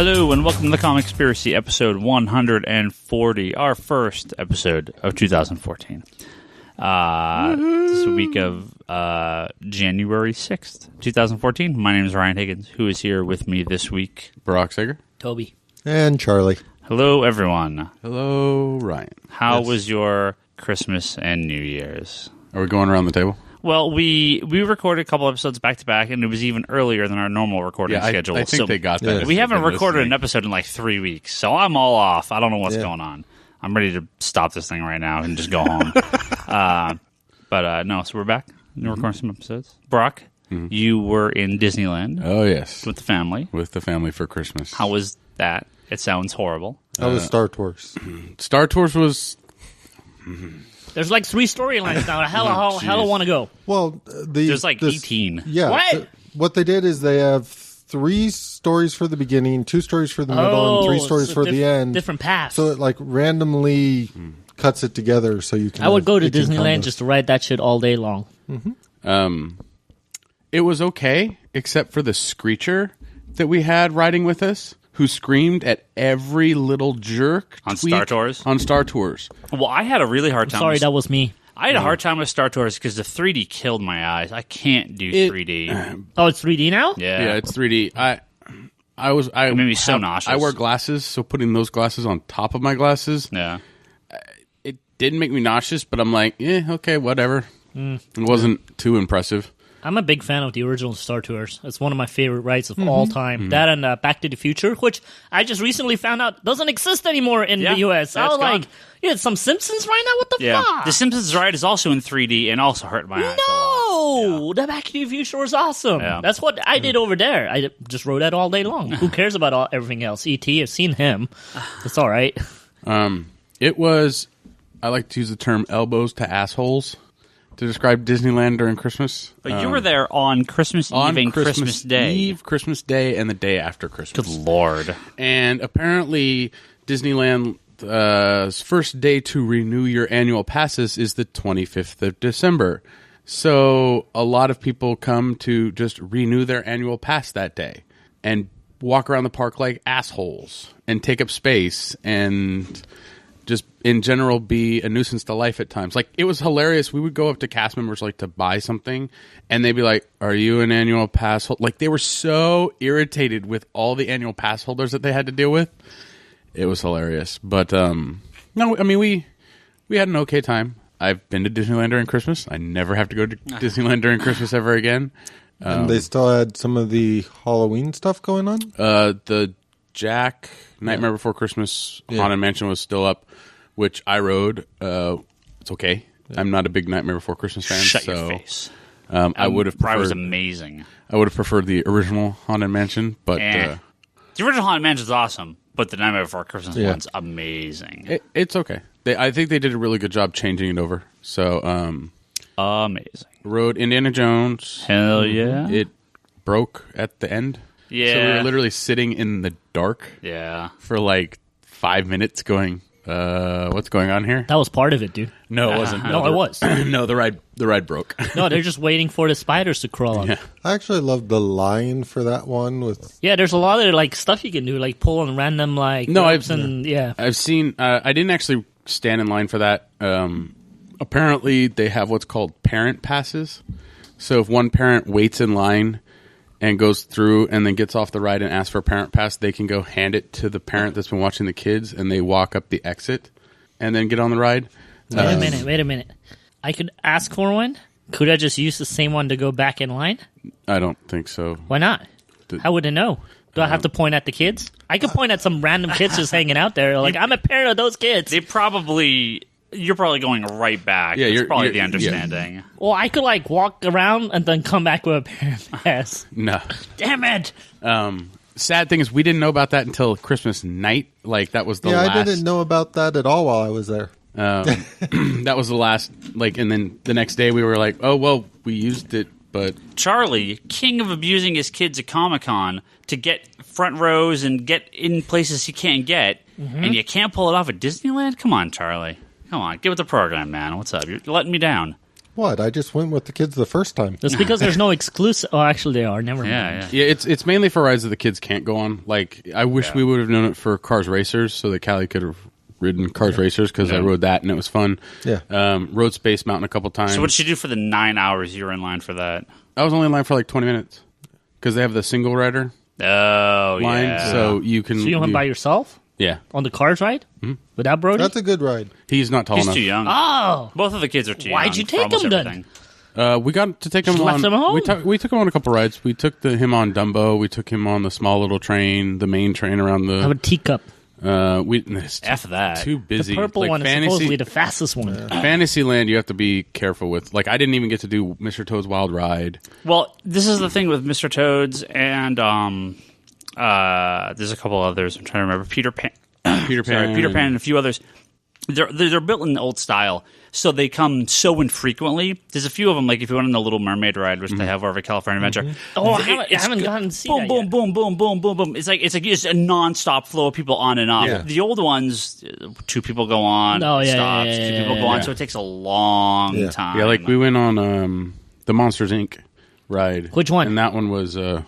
Hello and welcome to the Comicspiracy, episode 140, our first episode of 2014. This is the week of January 6th, 2014. My name is Ryan Higgins. Who is here with me this week? Brock Sager. Toby. And Charlie. Hello, everyone. Hello, Ryan. How was your Christmas and New Year's? Are we going around the table? Well, we recorded a couple episodes back-to-back, and it was even earlier than our normal recording schedule. I think they got that. Yeah. We haven't recorded an episode in like 3 weeks, so I'm all off. I don't know what's going on. I'm ready to stop this thing right now and just go home. No, so we're back. We're recording some episodes. Brock, you were in Disneyland. Oh, yes. With the family. With the family for Christmas. How was that? It sounds horrible. How was Star Tours? Star Tours was... There's like 3 storylines now. Hell, I want to go. Well, there's like 18. Yeah. What? What they did is they have 3 stories for the beginning, 2 stories for the middle, and 3 stories for the end. Different paths. So it like randomly cuts it together so you can... I would go to Disneyland just to ride that shit all day long. It was okay, except for the Screecher that we had riding with us, who screamed at every little jerk. On Star Tours? On Star Tours. Well, I had a really hard time. Sorry, that was me. I had a hard time with Star Tours because the 3D killed my eyes. I can't do 3D. Oh, it's 3D now? Yeah, it's 3D. It made me so nauseous. I wear glasses, so putting those glasses on top of my glasses, it didn't make me nauseous, but I'm like, okay, whatever. It wasn't too impressive. I'm a big fan of the original Star Tours. It's one of my favorite rides of all time. That and Back to the Future, which I just recently found out doesn't exist anymore in the U.S. I was like, it's some Simpsons right now? What the fuck? The Simpsons ride is also in 3D and also hurt my eyes. No! The Back to the Future was awesome. Yeah. That's what I did over there. I just rode that all day long. Who cares about everything else? E.T., I've seen him. It's all right. It was, I like to use the term elbows to assholes to describe Disneyland during Christmas. But you were there on Christmas Eve and Christmas Day. Christmas Day, and the day after Christmas. Good Lord. And apparently Disneyland's first day to renew your annual passes is the 25th of December. So a lot of people come to just renew their annual pass that day and walk around the park like assholes and take up space and just in general be a nuisance to life at times. Like, it was hilarious. We would go up to cast members like to buy something, and they'd be like, "Are you an annual pass holder?" Like, they were so irritated with all the annual pass holders that they had to deal with. It was hilarious. But no, I mean, we had an okay time. I've been to Disneyland during Christmas. I never have to go to Disneyland during Christmas ever again. And they still had some of the Halloween stuff going on? The Jack Nightmare Before Christmas Haunted Mansion was still up, which I rode. It's okay. I'm not a big Nightmare Before Christmas fan. Shut your face. I would have preferred. It was amazing. I would have preferred the original Haunted Mansion, but the original Haunted Mansion is awesome, but the Nightmare Before Christmas one's amazing. It's okay. I think they did a really good job changing it over. So amazing. Rode Indiana Jones. Hell yeah! It broke at the end. Yeah. So we were literally sitting in the dark. Yeah. For like 5 minutes, going, what's going on here? That was part of it, dude. No, it wasn't. No, it was. No, the ride broke. No, they're just waiting for the spiders to crawl up. Yeah. I actually loved the line for that one. Yeah, there's a lot of like stuff you can do, like pull on random like ropes I've seen. I didn't actually stand in line for that. Apparently, they have what's called parent passes. So if one parent waits in line and goes through and then gets off the ride and asks for a parent pass, they can go hand it to the parent that's been watching the kids, and they walk up the exit and then get on the ride. Wait a minute. I could ask for one? Could I just use the same one to go back in line? I don't think so. Why not? How would I know? Do I have to point at the kids? I could point at some random kids just hanging out there. Like, I'm a parent of those kids. You're probably going right back. Yeah, That's probably the understanding. Yeah. Well, I could like walk around and then come back with a parent pass. No. Damn it. Sad thing is, we didn't know about that until Christmas night. Like, that was the last. Yeah, I didn't know about that at all while I was there. That was the last, like, and then the next day we were like, oh, well, we used it, but... Charlie, king of abusing his kids at Comic-Con to get front rows and get in places he can't get, and you can't pull it off at Disneyland? Come on, Charlie. Come on, get with the program, man. What's up? You're letting me down. What? I just went with the kids the first time. That's because there's no exclusive. Oh, actually, they are. Never mind. Yeah, it's mainly for rides that the kids can't go on. Like, I wish we would have known it for Cars Racers, so that Callie could have ridden Cars Racers, because I rode that and it was fun. Yeah. Rode Space Mountain a couple times. So what did you do for the 9 hours you were in line for that? I was only in line for like 20 minutes because they have the single rider line, yeah. so you can. So you went by yourself? Yeah. On the Cars ride? Without Brody? That's a good ride. He's not tall He's enough. too young. Oh. Both of the kids are too young. Why'd you for take almost him then? everything. We got to take him Just on. left him home? We took him on a couple rides. We took him on Dumbo. We took him on the small little train, the main train around the. Have a teacup. F that. Too busy. The purple like one is fantasy, supposedly the fastest one. Fantasyland, you have to be careful with. Like, I didn't even get to do Mr. Toad's Wild Ride. Well, this is the thing with Mr. Toad's and there's a couple others. I'm trying to remember. Peter Pan and a few others. They're built in the old style, so they come so infrequently. There's a few of them, like if you went on the Little Mermaid ride, which they have over at California Adventure. Oh, I haven't gotten to see boom, that boom, yet. boom, boom, boom, boom, boom. It's like just a nonstop flow of people on and off. Yeah. The old ones, 2 people go on, stops, 2 people go on, so it takes a long time. Yeah, like we went on the Monsters Inc. ride. Which one? And that one was the.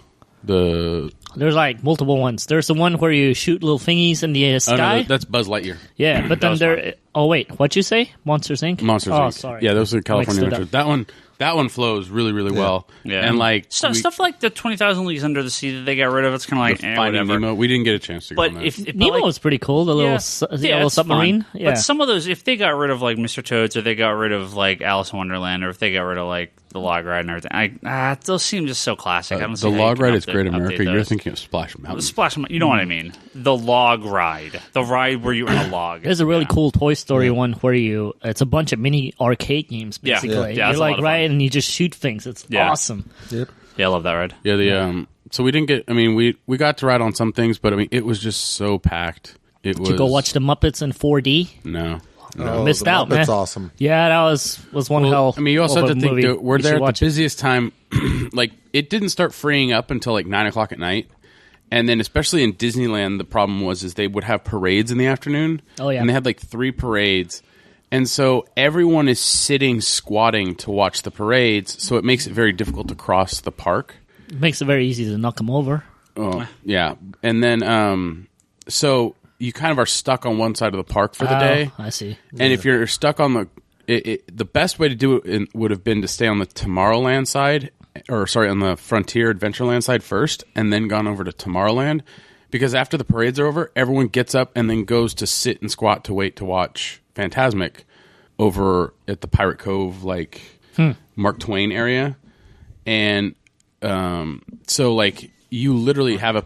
There's like multiple ones. There's the one where you shoot little thingies in the Oh, sky. no, that's Buzz Lightyear. Yeah, but then was there. Oh wait, what'd you say? Monsters Inc. Monsters Oh, Inc. sorry. Yeah, those are California Mixed it Adventures. That one flows really, really well. Yeah. And like Stuff like the 20,000 Leagues Under the Sea that they got rid of, it's kind of like, Finding whatever. Nemo, we didn't get a chance to go But on that. if Nemo was pretty cool. The little, little it's submarine. fun. Yeah. But some of those, if they got rid of like Mr. Toad's, or they got rid of like Alice in Wonderland, or if they got rid of like the log ride and everything, those seem just so classic. I don't see the how you log can ride is update- Great America. update You're those. thinking of Splash Mountain. Splash, you know what I mean? The log ride, the ride where you're in a log. There's a really cool Toy Story one where it's a bunch of mini arcade games, Yeah. basically. Yeah, You're it's a like, lot of right, fun. and you just shoot things. It's awesome. Yep. Yeah, I love that ride. Yeah, so we didn't get. I mean, we got to ride on some things, but I mean, it was just so packed. It was. To go watch the Muppets in 4D. No. Missed the out, Muppets man. Awesome. Yeah, that was one hell. I mean, you also of have a to think movie. that we're You there should at watch the it. busiest time. Like, it didn't start freeing up until like 9 o'clock at night. And then, especially in Disneyland, the problem was they would have parades in the afternoon. Oh, yeah. And they had like 3 parades. And so everyone is sitting, squatting to watch the parades. So it makes it very difficult to cross the park. It makes it very easy to knock them over. Oh, yeah. And then, so you kind of are stuck on one side of the park for the day. I see. And if you're stuck on the best way to do it would have been to stay on the Tomorrowland side, on the Frontier Adventureland side first, and then gone over to Tomorrowland. Because after the parades are over, everyone gets up and then goes to sit and squat to wait to watch Fantasmic over at the Pirate Cove, like Mark Twain area. And so, like, you literally have a...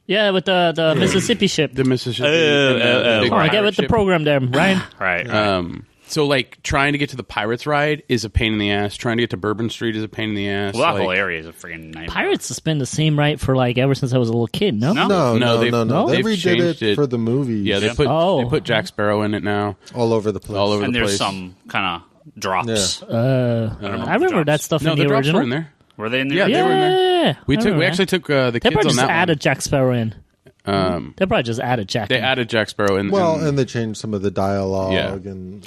Yeah, with the Mississippi ship. The Mississippi. and the big Come on, get pirate with the ship. program there, Ryan. Right. So, like, trying to get to the Pirates ride is a pain in the ass. Trying to get to Bourbon Street is a pain in the ass. Well, that like, whole area is a freaking nightmare. Pirates has been the same right for like ever since I was a little kid. No. No, they've They they've redid changed it it. for the movies. Yeah, they put Jack Sparrow in it now. all over the place. All over And the there's place. some kind of drops. I remember drops. that stuff No, in the the drops original. were in there. Were they in there? Yeah, they were in there. Yeah, We I remember that. actually took the They kids probably on just that added one. Jack Sparrow in. They probably just added Jack. They in. added Jack Sparrow in. Well, and they changed some of the dialogue. Yeah. And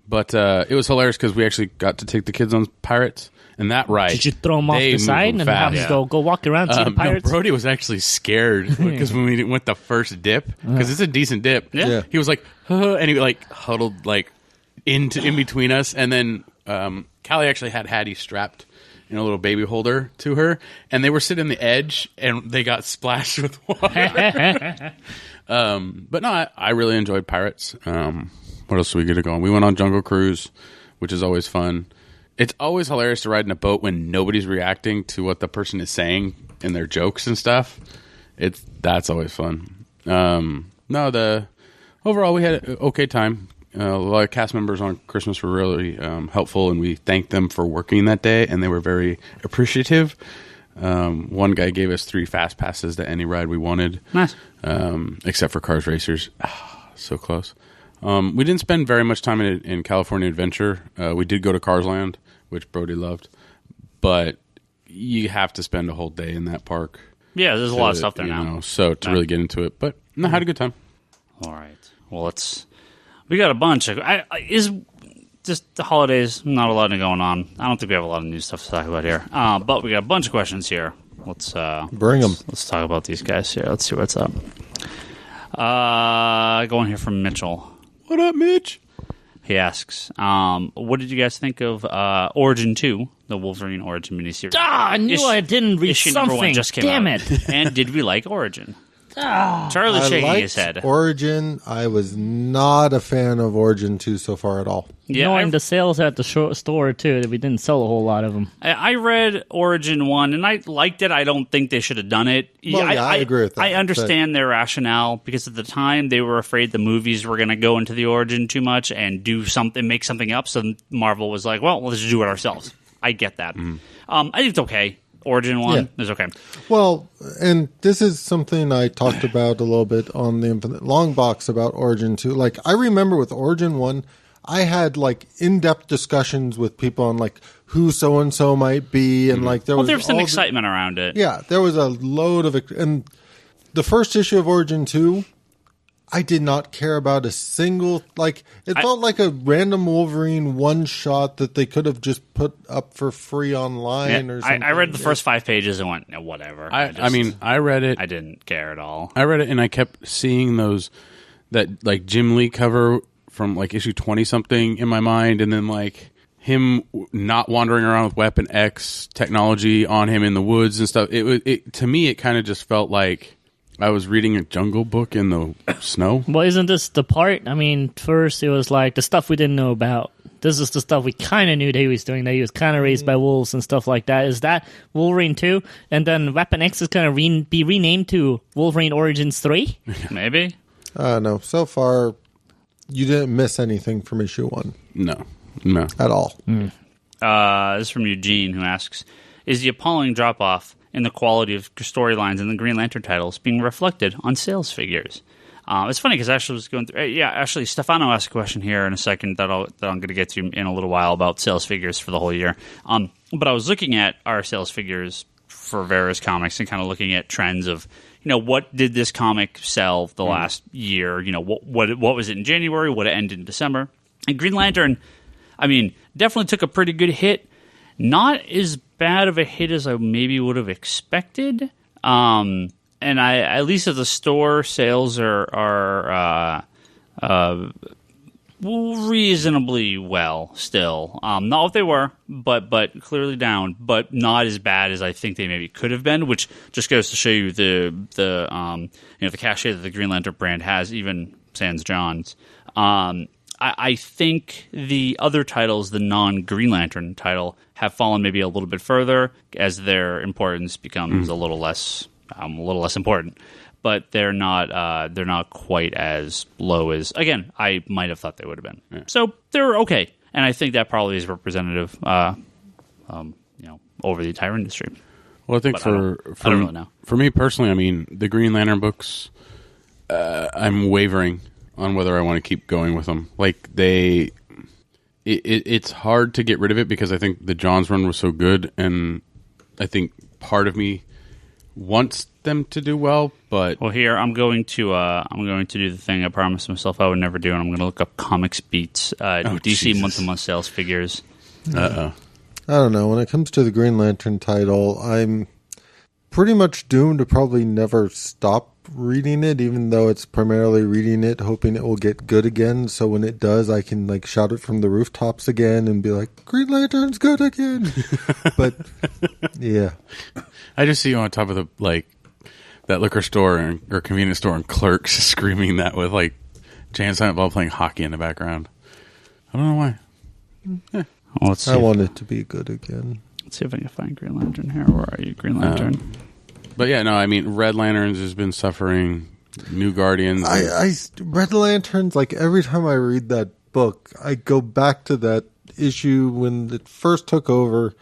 But it was hilarious because we actually got to take the kids on Pirates, and that ride. Did you throw them off they the move side them and have fast. them go walk around see the No, pirates? Brody was actually scared because when we went the first dip, because it's a decent dip. Yeah. He was like, and he like huddled like in between us, and then Callie actually had Hattie strapped in a little baby holder to her, and they were sitting on the edge, and they got splashed with water. But no, I really enjoyed Pirates. What else did we get to go on? We went on Jungle Cruise, which is always fun. It's always hilarious to ride in a boat when nobody's reacting to what the person is saying and their jokes and stuff. That's always fun. Overall we had an okay time. A lot of cast members on Christmas were really helpful, and we thanked them for working that day, and they were very appreciative. One guy gave us 3 fast passes to any ride we wanted. Nice. Except for Cars Racers. So close. We didn't spend very much time in California Adventure. We did go to Cars Land, which Brody loved. But you have to spend a whole day in that park. Yeah, there's a lot of stuff there now. So to really get into it. But no, had a good time. All right. Well, we got a bunch. just the holidays, not a lot going on. I don't think we have a lot of new stuff to talk about here. But we got a bunch of questions here. Let's bring them. Let's talk about these guys here. Let's see what's up. Going here from Mitchell. What up, Mitch? He asks, what did you guys think of Origin 2, the Wolverine Origin miniseries? I knew I didn't read issue something. Number 1 just came Damn out. it. And did we like Origin? Charlie's I shaking liked his head. Origin. I was not a fan of Origin 2 so far at all. Yeah, Knowing the sales at the store, too, that we didn't sell a whole lot of them. I read Origin 1, and I liked it. I don't think they should have done it. Well, I agree with that. I understand their rationale, because at the time, they were afraid the movies were going to go into the Origin too much and make something up, so Marvel was like, well, let's just do it ourselves. I get that. I think it's okay. Origin 1 is okay. Well, and this is something I talked about a little bit on the Infinite Long Box about Origin 2. Like, I remember with Origin 1, I had, like, in-depth discussions with people on, like, who so-and-so might be, and, like, there was some excitement around it. Yeah, there was a load of... And the first issue of Origin 2... I did not care about a single, like, it felt like a random Wolverine one-shot that they could have just put up for free online or something. I read the first 5 pages and went, no, whatever. I read it. I didn't care at all. I read it, and I kept seeing that, like, Jim Lee cover from, like, issue 20-something in my mind, and then, like, him not wandering around with Weapon X technology on him in the woods and stuff. To me, it kind of just felt like I was reading a Jungle Book in the snow. Well, isn't this the part? I mean, first it was like the stuff we didn't know about. This is the stuff we kind of knew that he was doing, that he was kind of raised by wolves and stuff like that. Is that Wolverine 2? And then Weapon X is going to be renamed to Wolverine Origins 3? Maybe. No, so far, you didn't miss anything from issue 1. No. At all. This is from Eugene, who asks, is the appalling drop-off in the quality of storylines in the Green Lantern titles being reflected on sales figures? It's funny because Ashley was going through. Actually, Stefano asked a question here in a second that I'm going to get to in a little while about sales figures for the whole year. But I was looking at our sales figures for various comics and kind of looking at trends of, what did this comic sell the last year? What was it in January? What it ended in December? And Green Lantern, definitely took a pretty good hit. Not as bad of a hit as I maybe would have expected. And I, at least at the store, sales are reasonably well still. Not what they were, but clearly down, but not as bad as I think they maybe could have been, which just goes to show you the cachet that the Green Lantern brand has, even sans John's. I think the other titles, the non-Green Lantern title, have fallen maybe a little bit further as their importance becomes a little less important. But they're not quite as low as, again, I might have thought they would have been. Yeah. So they're okay, and I think that probably is representative, over the entire industry. Well, I think I don't really know. For me personally, the Green Lantern books, I'm wavering on whether I want to keep going with them. Like, it's hard to get rid of it because I think the Johns run was so good, and I think part of me wants them to do well. But here I'm going to do the thing I promised myself I would never do, and I'm going to look up Comics Beats DC month-to-month sales figures. I don't know. When it comes to the Green Lantern title, I'm pretty much doomed to probably never stop reading it, even though it's primarily reading it, hoping it will get good again. So when it does, I can shout it from the rooftops again and be like, Green Lantern's good again. But yeah, I just see you on top of that liquor store or convenience store and Clerks screaming that with Jan Silent Bob playing hockey in the background. I don't know why. Well, let's see. I want it to be good again. Let's see if I can find Green Lantern here. Where are you, Green Lantern? But yeah, no, Red Lanterns has been suffering. New Guardians. Red Lanterns, every time I read that book, I go back to that issue when it first took over,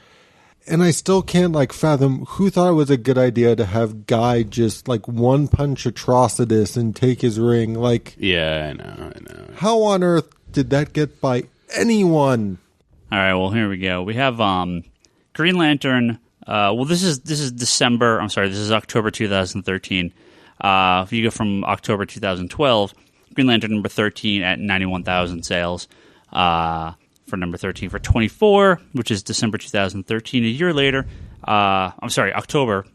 and I still can't fathom who thought it was a good idea to have Guy just one punch Atrocitus and take his ring. Yeah, I know. How on earth did that get by anyone? All right, well, here we go. We have Green Lantern. This is December. I'm sorry, this is October 2013. If you go from October 2012, Green Lantern number 13 at 91,000 sales. for number 13 for 24, which is December 2013. A year later, October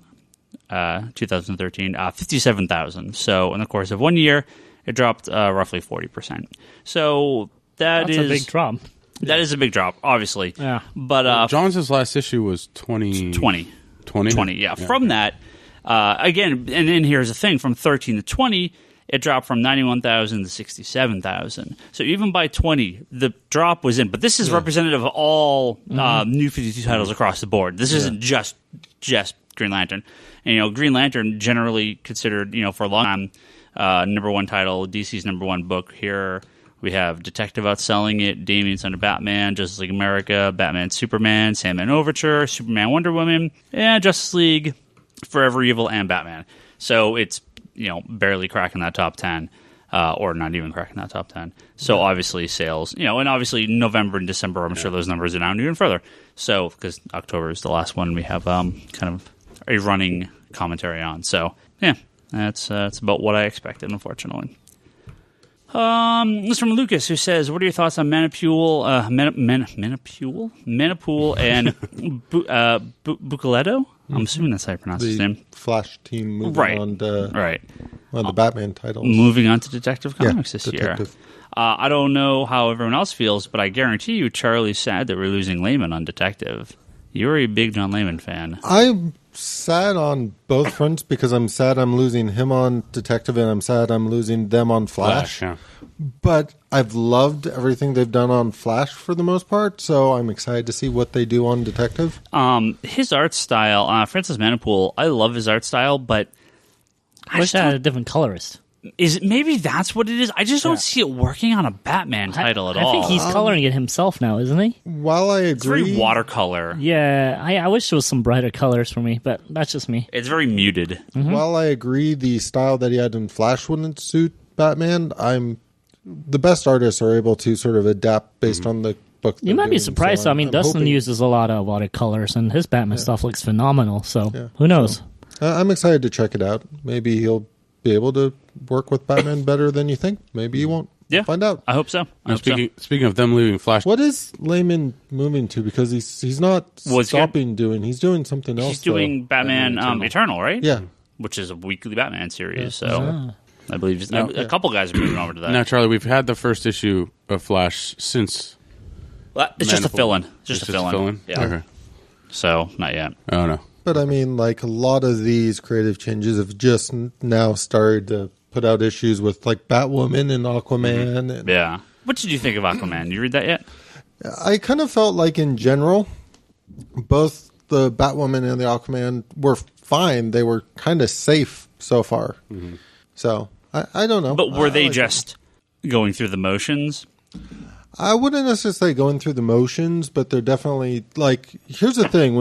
2013, 57,000. So in the course of 1 year, it dropped roughly 40%. So that's a big drop. That is a big drop, obviously. Yeah. But Johns' last issue was 20. 20, yeah. From that, again, and then here's the thing, from 13 to 20, it dropped from 91,000 to 67,000. So even by 20, the drop was in. But this is representative of all New 52 titles across the board. This isn't just Green Lantern. And, Green Lantern generally considered, for a long time, number one title, DC's number one book. Here we have Detective outselling it, Damian Son of Batman, Justice League America, Batman Superman, Sandman Overture, Superman Wonder Woman, and Justice League, Forever Evil, and Batman. So it's, barely cracking that top 10, or not even cracking that top 10. So obviously sales, and obviously November and December, I'm sure those numbers are down even further. So, because October is the last one we have kind of a running commentary on. So, yeah, that's about what I expected, unfortunately. This is from Lucas, who says, "What are your thoughts on Manipul and Bucaletto? I'm assuming that's how you pronounce his name. Flash team moving on to one of the Batman titles. Moving on to Detective Comics this Detective. year. I don't know how everyone else feels, but I guarantee you Charlie's sad that we're losing Layman on Detective. You're a big John Layman fan. I'm sad on both fronts because I'm sad I'm losing him on Detective and I'm sad I'm losing them on Flash. Yeah. But I've loved everything they've done on Flash for the most part, so I'm excited to see what they do on Detective. His art style, Francis Manipul, I love his art style, but I wish I had a different colorist. Maybe that's what it is. I just don't see it working on a Batman title at all. I think he's coloring it himself now, isn't he? While I agree, it's very watercolor. Yeah, I wish there was some brighter colors for me, but that's just me. It's very muted. Mm-hmm. While I agree the style that he had in Flash wouldn't suit Batman, the best artists are able to sort of adapt based on the book. You might be surprised. So I mean, Dustin uses a lot of watercolors, and his Batman stuff looks phenomenal. So who knows? I'm excited to check it out. Maybe he'll be able to work with Batman better than you think. Maybe he won't. Yeah, find out. I hope so. Speaking of them leaving Flash, what is Layman moving to? Because he's not stopping doing. He's doing something else. He's doing Batman Eternal, right? Yeah, which is a weekly Batman series. So I believe a couple guys are moving over to that. Now, Charlie, we've had the first issue of Flash since. It's just a fill-in. Just a fill-in. Yeah. Okay. So not yet. Oh no. But I mean, like a lot of these creative changes have just now started to put out issues with like Batwoman and Aquaman. And yeah. What did you think of Aquaman? Did you read that yet? I kind of felt like in general, both the Batwoman and the Aquaman were fine. They were kind of safe so far. Mm-hmm. So I don't know. But were they just going through the motions? I wouldn't necessarily say going through the motions, but they're definitely like. Here's the thing: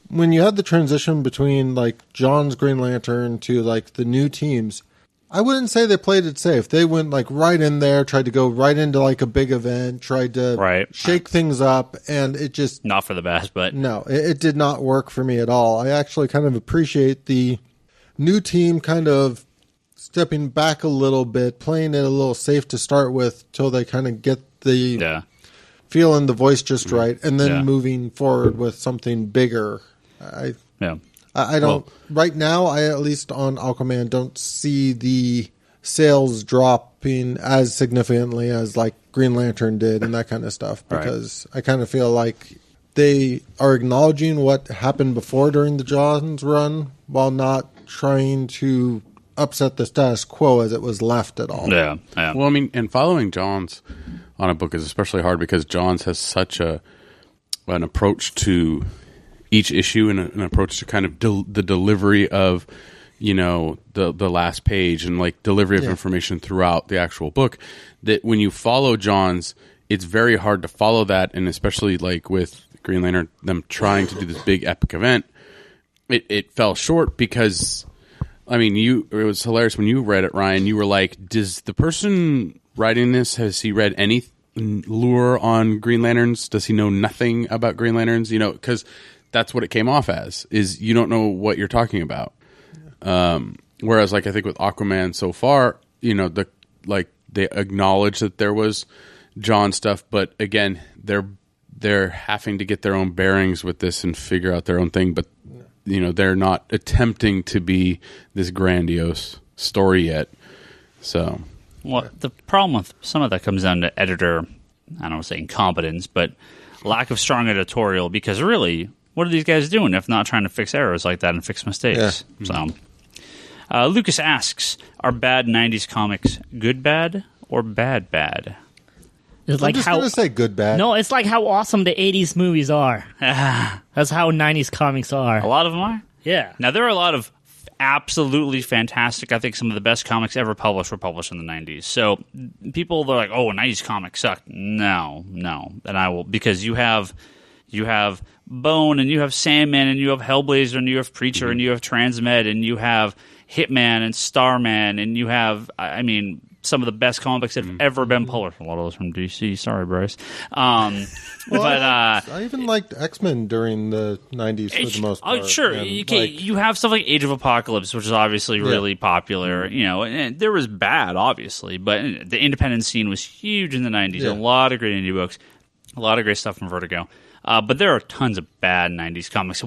when you had the transition between like John's Green Lantern to like the new teams, I wouldn't say they played it safe. They went like right in there, tried to go right into like a big event, tried to shake things up, and it just not for the best. But no, it did not work for me at all. I actually kind of appreciate the new team kind of stepping back a little bit, playing it a little safe to start with, till they kind of get the feel and the voice just right, and then moving forward with something bigger. I don't right now. I at least on Aquaman don't see the sales dropping as significantly as like Green Lantern did and that kind of stuff, because I kind of feel like they are acknowledging what happened before during the Johns run while not trying to upset the status quo as it was left at all. Yeah. Well, I mean, and following Johns on a book is especially hard because Johns has such an approach to each issue and an approach to kind of the delivery of, the last page and like delivery of information throughout the actual book, that when you follow Johns, it's very hard to follow that. And especially like with Green Lantern, them trying to do this big epic event, it fell short because, I mean, it was hilarious when you read it, Ryan. You were like, does the person writing this, has he read any lore on Green Lanterns? Does he know nothing about Green Lanterns? Because that's what it came off as, is you don't know what you're talking about. Whereas, like, I think with Aquaman so far, they acknowledge that there was John stuff, but again, they're having to get their own bearings with this and figure out their own thing, but they're not attempting to be this grandiose story yet. So, well, the problem with some of that comes down to editor, I don't want to say incompetence, but lack of strong editorial, because really, what are these guys doing if not trying to fix errors like that and fix mistakes? Yeah. So, Lucas asks, are bad 90s comics good bad or bad bad? I'm just going to say good bad. No, it's like how awesome the 80s movies are. That's how 90s comics are. A lot of them are? Yeah. Now, there are a lot of absolutely fantastic, I think some of the best comics ever published were published in the 90s. So people, they're like, oh, 90s comics suck. No. And I will, because you have Bone, and you have Sandman, and you have Hellblazer, and you have Preacher, and you have Transmed, and you have Hitman and Starman, and you have, some of the best comics that have ever been published. A lot of those from DC. Sorry, Bryce. I even liked X-Men during the 90s for the most part. Oh, sure. You have stuff like Age of Apocalypse, which is obviously really popular. And there was bad, obviously, but the independent scene was huge in the 90s. Yeah. A lot of great indie books. A lot of great stuff from Vertigo. But there are tons of bad 90s comics.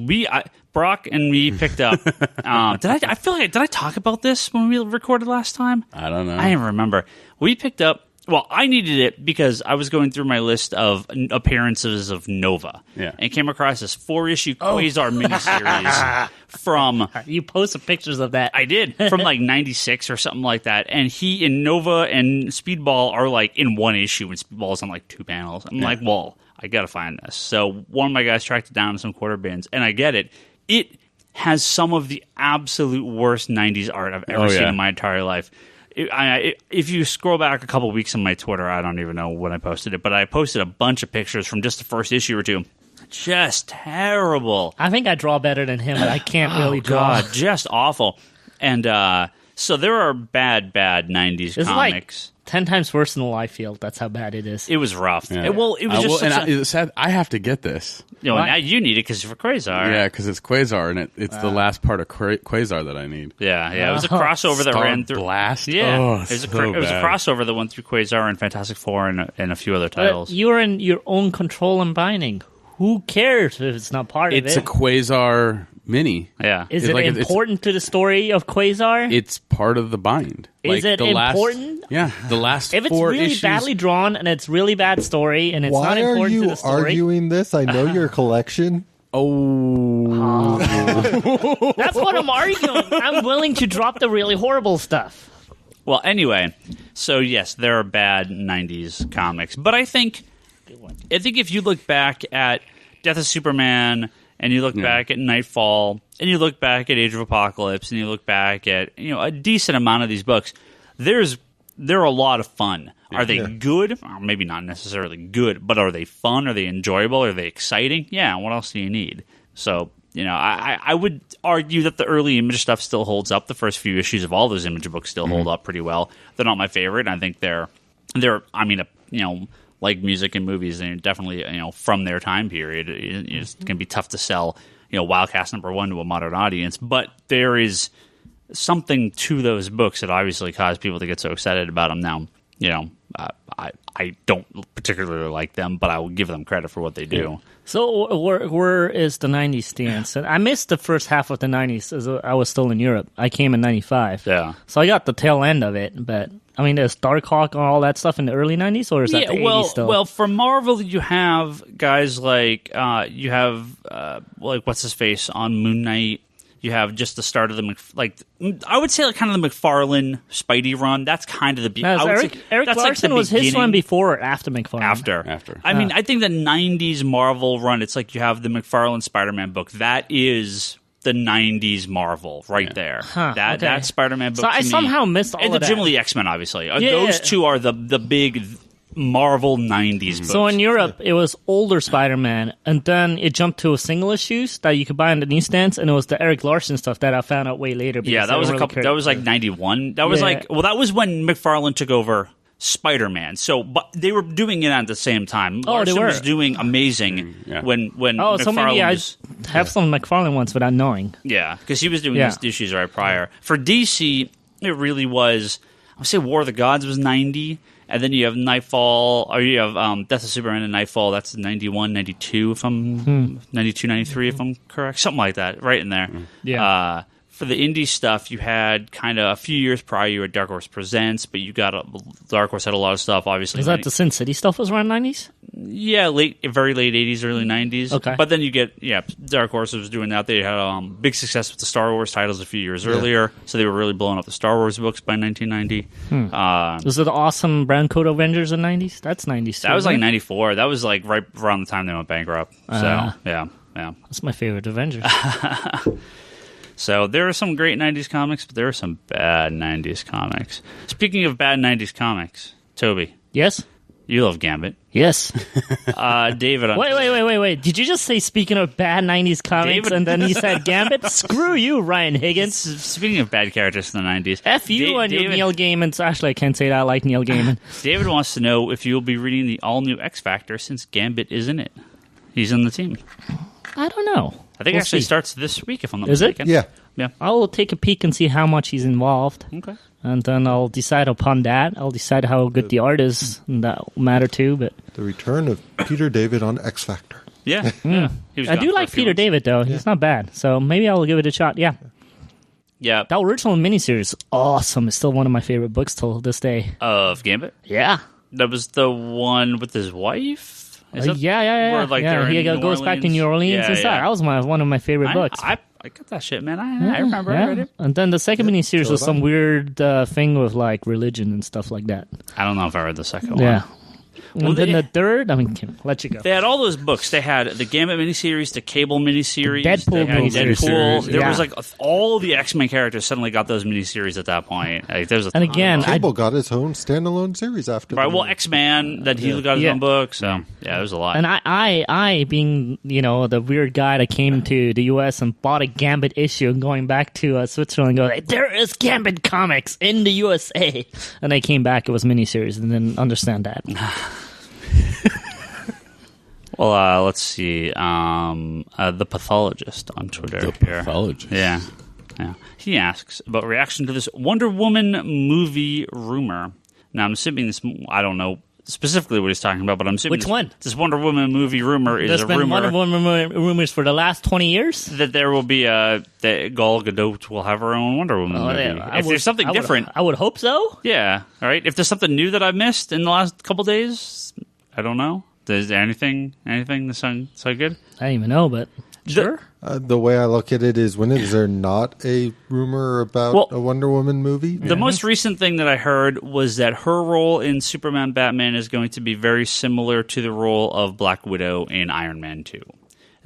Brock and me picked up. Did I talk about this when we recorded last time? I don't know. I don't remember. We picked up. Well, I needed it because I was going through my list of appearances of Nova, and came across this 4-issue Quasar miniseries from. You posted pictures of that. I did, from like '96 or something like that. And he and Nova and Speedball are like in one issue, and Speedball's on like 2 panels. I'm like, well, I gotta find this. So one of my guys tracked it down in some quarter bins, and I get it. It has some of the absolute worst 90s art I've ever seen in my entire life. If you scroll back a couple weeks on my Twitter, I don't even know when I posted it, but I posted a bunch of pictures from just the first issue or two. Just terrible. I think I draw better than him, but I can't really draw. God, just awful. And so there are bad 90s it's comics. Like 10 times worse than the Liefeld. That's how bad it is. It was rough. Yeah. It was just it's sad. I have to get this. Now you need it because for Quasar. Yeah, because it's Quasar, and it's the last part of Quasar that I need. Yeah. It was a crossover that ran through Blast. Yeah, it was a crossover that went through Quasar and Fantastic Four and a few other titles. But you're in your own control and binding. Who cares if it's not part of it? It's a Quasar mini. Yeah. Is it important to the story of Quasar? It's part of the bind. Is it important? The last 4 issues. If it's really badly drawn and it's really bad story and it's not important to the story. Why are you arguing this? I know your collection. Oh. That's what I'm arguing. I'm willing to drop the really horrible stuff. Well, anyway, so yes, there are bad 90s comics. But I think if you look back at Death of Superman, and you look back at Nightfall, and you look back at Age of Apocalypse, and you look back at a decent amount of these books, they're a lot of fun. Are they good? Well, maybe not necessarily good, but are they fun? Are they enjoyable? Are they exciting? Yeah, what else do you need? So, I would argue that the early Image stuff still holds up. The first few issues of all those Image books still hold up pretty well. They're not my favorite. I think they're like music and movies, and definitely, from their time period, it's going to be tough to sell, Wildcats #1 to a modern audience. But there is something to those books that obviously caused people to get so excited about them. Now, I don't particularly like them, but I will give them credit for what they do. So where is the 90s stance? I missed the first half of the 90s as I was still in Europe. I came in 95. Yeah. So I got the tail end of it, but there's Darkhawk and all that stuff in the early 90s, or is that the 80s still? Well, for Marvel, you have guys like, what's his face on Moon Knight. You have just the start of I would say kind of the McFarlane Spidey run. That's kind of the Eric Larson was his run before or after McFarlane? After. I think the 90s Marvel run, it's like you have the McFarlane Spider-Man book. That is the 90s Marvel right there. That Spider-Man book. So I somehow missed all of that. And the Jim Lee X-Men, obviously. Those two are the big Marvel 90s books. So in Europe, it was older Spider-Man, and then it jumped to a single issues that you could buy on the newsstands, and it was the Eric Larson stuff that I found out way later. Yeah, that was that was like 91. That was that was when McFarlane took over Spider-Man. So, but they were doing it at the same time. Larson was doing amazing when McFarlane so maybe I have some McFarlane ones without knowing. Yeah, because he was doing these issues right prior. For DC, it really was. I would say War of the Gods was 90. And then you have Nightfall, or you have Death of Superman and Nightfall. That's 91, 92, if I'm 92, 93, if I'm correct, something like that, right in there. Yeah. For the indie stuff, you had kind of a few years prior, you had Dark Horse Presents, but you got Dark Horse had a lot of stuff, obviously. Is that the Sin City stuff was around 90s? Yeah, very late 80s, early 90s. Okay. But then you get, Dark Horse was doing that. They had big success with the Star Wars titles a few years earlier, so they were really blowing up the Star Wars books by 1990. Was it the awesome Brown Coat Avengers in 90s? That's 90s. That was like 94. That was like right around the time they went bankrupt. So, yeah. That's my favorite Avengers. So there are some great 90s comics, but there are some bad 90s comics. Speaking of bad 90s comics, Toby. Yes? You love Gambit. Yes. David. Wait. Did you just say speaking of bad 90s comics and then you said Gambit? Screw you, Ryan Higgins. Speaking of bad characters from the 90s. F you and your Neil Gaiman. Actually, I can't say that. I like Neil Gaiman. David wants to know if you'll be reading the all-new X Factor since Gambit is in it. He's in the team. I don't know. I think it actually starts this week, if I'm not Is mistaken. It? Yeah. I will take a peek and see how much he's involved. Okay. And then I'll decide upon that. I'll decide how good the art is, and that will matter too. But the return of Peter David on X Factor. Yeah. I do like Peter David, though. Yeah. He's not bad. So maybe I'll give it a shot. Yeah. That original miniseries, awesome. It's still one of my favorite books till this day. Of Gambit? Yeah. That was the one with his wife? Yeah. Where, like, He goes back to New Orleans and stuff. That was one of my favorite books. I got that shit, man. I remember. I read it. And then the second miniseries was some weird thing with like religion and stuff like that. I don't know if I read the second one. Yeah. Well, and then the third, let you go. They had all those books. They had the Gambit miniseries, the Cable miniseries, Deadpool miniseries. There was like all the X-Men characters suddenly got those miniseries at that point. Like, there's Cable got his own standalone series after. Right. Well, X-Man, that he got his own book. So there's a lot. And I being the weird guy that came to the U.S. and bought a Gambit issue and going back to Switzerland and go, there is Gambit comics in the USA. And I came back, it was miniseries, and didn't understand that. Well, let's see. The Pathologist on Twitter. The Pathologist. Yeah. He asks about reaction to this Wonder Woman movie rumor. Now, I'm assuming this. I don't know specifically what he's talking about, but I'm assuming which one? This Wonder Woman movie rumor is a rumor. There's been Wonder Woman rumors for the last 20 years that there will be that Gal Gadot will have her own Wonder Woman movie. If there's something different, I would hope so. Yeah. All right. If there's something new that I've missed in the last couple days, I don't know. Is there anything that sound so good? I don't even know, but sure. The way I look at it is, when is there not a rumor about a Wonder Woman movie? The most recent thing that I heard was that her role in Superman Batman is going to be very similar to the role of Black Widow in Iron Man 2.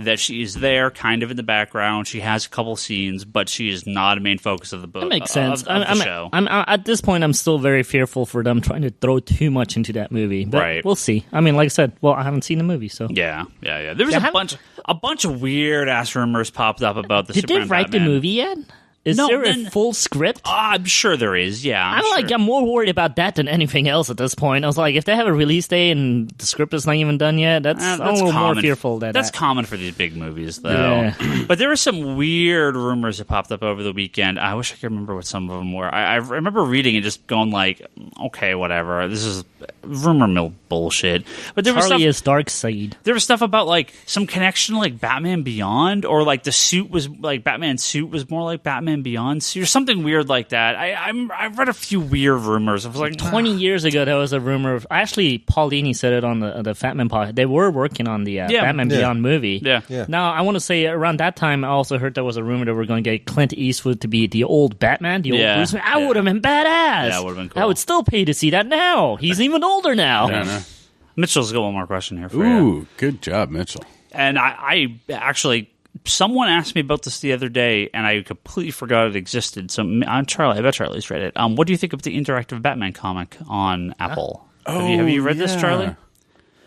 That she is there, kind of in the background. She has a couple scenes, but she is not a main focus of the book. That makes sense. Of the show. I'm at this point, I'm still very fearful for them trying to throw too much into that movie. But we'll see. I mean, like I said, I haven't seen the movie, so yeah. There was a bunch of weird ass rumors popped up about the. Did Superman they write Batman. the movie yet? Is there a full script? I'm sure there is, yeah. I'm more worried about that than anything else at this point. I was like, if they have a release date and the script is not even done yet, that's a little more fearful. That's common for these big movies, though. Yeah. But there were some weird rumors that popped up over the weekend. I wish I could remember what some of them were. I remember reading and just going like, okay, whatever. This is rumor mill bullshit. But there Charlie is Darkseid. There was stuff about like some connection to like Batman Beyond, or like the suit was like Batman's suit was more like Batman Beyond suit, or something weird like that. I've read a few weird rumors. I was like 20 years ago, there was a rumor of, actually Paul Dini said it on the Fat Man podcast. They were working on the Batman Beyond movie. Yeah. Now I want to say around that time, I also heard there was a rumor that we're going to get Clint Eastwood to be the old Batman, the old Bruce Wayne. I would have been badass. Yeah, would have been cool. I would still pay to see that now. He's even older now. Yeah. Mitchell's got one more question here for you. Ooh, good job, Mitchell. And I actually, someone asked me about this the other day, and I completely forgot it existed. So I bet Charlie's read it. What do you think of the interactive Batman comic on Apple? Have you read this, Charlie?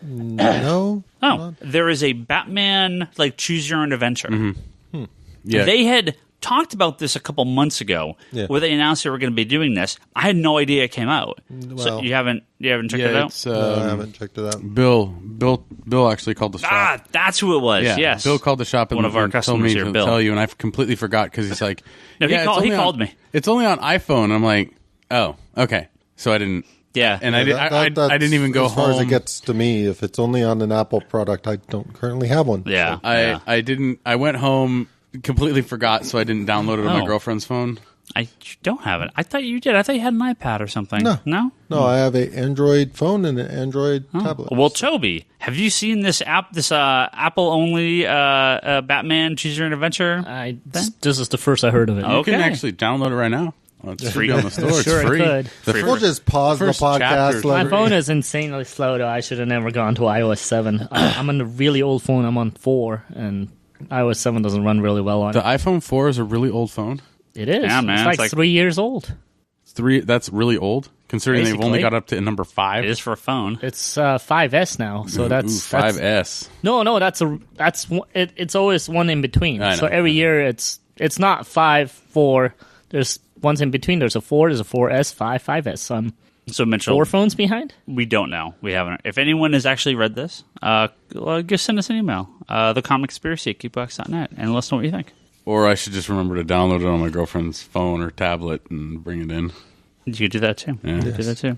No. Oh, there is a Batman like choose your own adventure. Mm-hmm. Yeah, they had talked about this a couple months ago, where they announced they were going to be doing this. I had no idea it came out. Well, so you haven't checked it out? No, I haven't checked it out. Bill actually called the shop. That's who it was. Yeah, yes, Bill called the shop and one of our told customers me here, to Bill. tell you, and I completely forgot because he's like, no, he called me. It's only on iPhone. And I'm like, oh, okay. So I didn't Yeah. And I didn't even go as far home. as it gets to me. If it's only on an Apple product, I don't currently have one. Yeah. So. I didn't. I went home, completely forgot, so I didn't download it on my girlfriend's phone. I don't have it. I thought you did. I thought you had an iPad or something. No? No, I have an Android phone and an Android tablet. Well, Toby, have you seen this Apple-only Batman Choose Your Own Adventure? This is the first I heard of it. You can actually download it right now. It's free on the store. Sure, it's free. I could. We'll just pause the podcast. My phone is insanely slow, though. I should have never gone to iOS 7. I'm on a really old phone. I'm on 4, and iOS 7 doesn't run really well on The it. iPhone 4 is a really old phone. It is. Yeah, man. It's like 3 years old. That's really old, considering they've only got up to number 5. It is for a phone. It's 5S now, so that's 5S. No, it's always one in between. So every year it's not 5, 4. There's ones in between. There's a 4, there's a 4S, 5, 5S. So Mitchell, 4 phones behind? We don't know. We haven't. If anyone has actually read this, just send us an email. thecomicspiracy@geekbox.net, and let us know what you think. Or I should just remember to download it on my girlfriend's phone or tablet and bring it in. You could do that too. Yeah. You could do that too.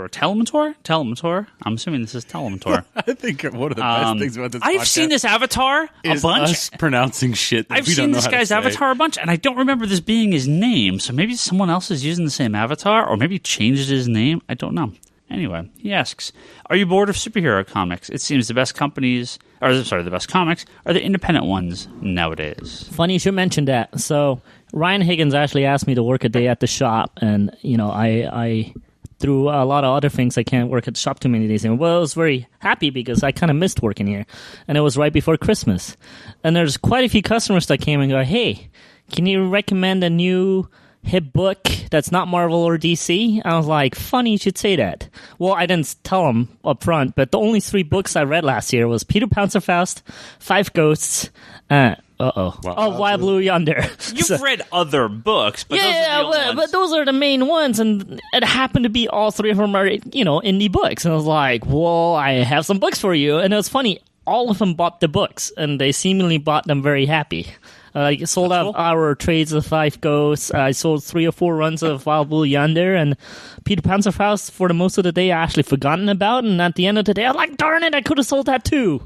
Telementor? I'm assuming this is Telementor. I think one of the best things about this podcast I've seen this avatar a bunch. Us pronouncing shit that I've we don't seen know this how to guy's say. avatar a bunch, and I don't remember this being his name. So maybe someone else is using the same avatar, or maybe changed his name. I don't know. Anyway, he asks, are you bored of superhero comics? It seems the best comics are the independent ones nowadays. Funny you should mention that. So Ryan Higgins actually asked me to work a day at the shop, and I through a lot of other things I can't work at the shop too many days. And I was very happy because I kind of missed working here, and it was right before Christmas. And there's quite a few customers that came and go, hey, can you recommend a new hit book that's not Marvel or DC? I was like, funny you should say that. Well, I didn't tell them up front, but the only 3 books I read last year was Peter Panzerfaust, 5 Ghosts, Wild Blue Yonder. You've read other books, but those are the only ones. But those are the main ones, and it happened to be all 3 of them are, indie books. And I was like, well, I have some books for you. And it was funny, all of them bought the books, and they seemingly bought them very happy. I sold out our trades of 5 Ghosts. I sold 3 or 4 runs of Wild Blue Yonder, and Peter Panzerfaust for the most of the day I actually forgotten about, and at the end of the day I was like, darn it, I could have sold that too.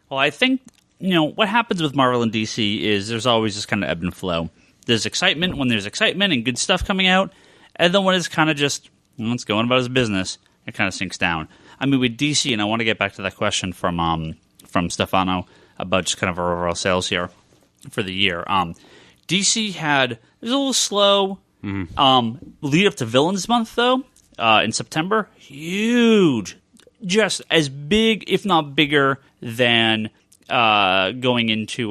Well, I think, what happens with Marvel and DC is there's always this kind of ebb and flow. There's excitement when there's excitement and good stuff coming out, and then when it's kind of just, it's going about his business, it kind of sinks down. I mean, with DC, and I want to get back to that question from Stefano about just kind of our overall sales here for the year. DC it was a little slow. Lead up to Villains Month, though, in September, huge. Just as big, if not bigger, than going into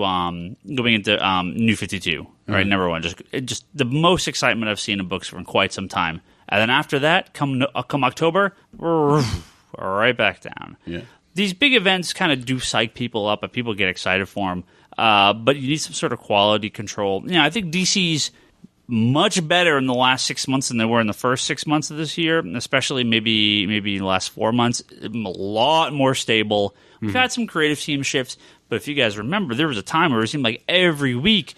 New 52, right? Number one, just the most excitement I've seen in books for quite some time. And then after that, come October, right back down. Yeah. These big events kind of do psych people up, and people get excited for them. But you need some sort of quality control. I think DC's much better in the last 6 months than they were in the first 6 months of this year, especially maybe the last 4 months. A lot more stable. We've had some creative team shifts, but if you guys remember, there was a time where it seemed like every week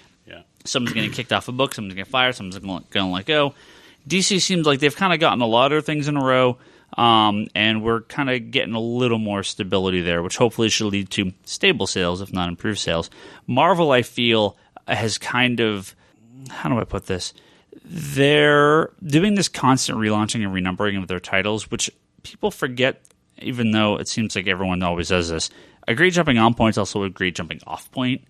someone's getting kicked off a book, someone's getting fired, someone's going to let go. DC seems like they've kind of gotten a lot of things in a row, and we're kind of getting a little more stability there, which hopefully should lead to stable sales, if not improved sales. Marvel, I feel, has kind of, how do I put this? They're doing this constant relaunching and renumbering of their titles, which people forget, even though it seems like everyone always does this. A great jumping on point is also a great jumping off point.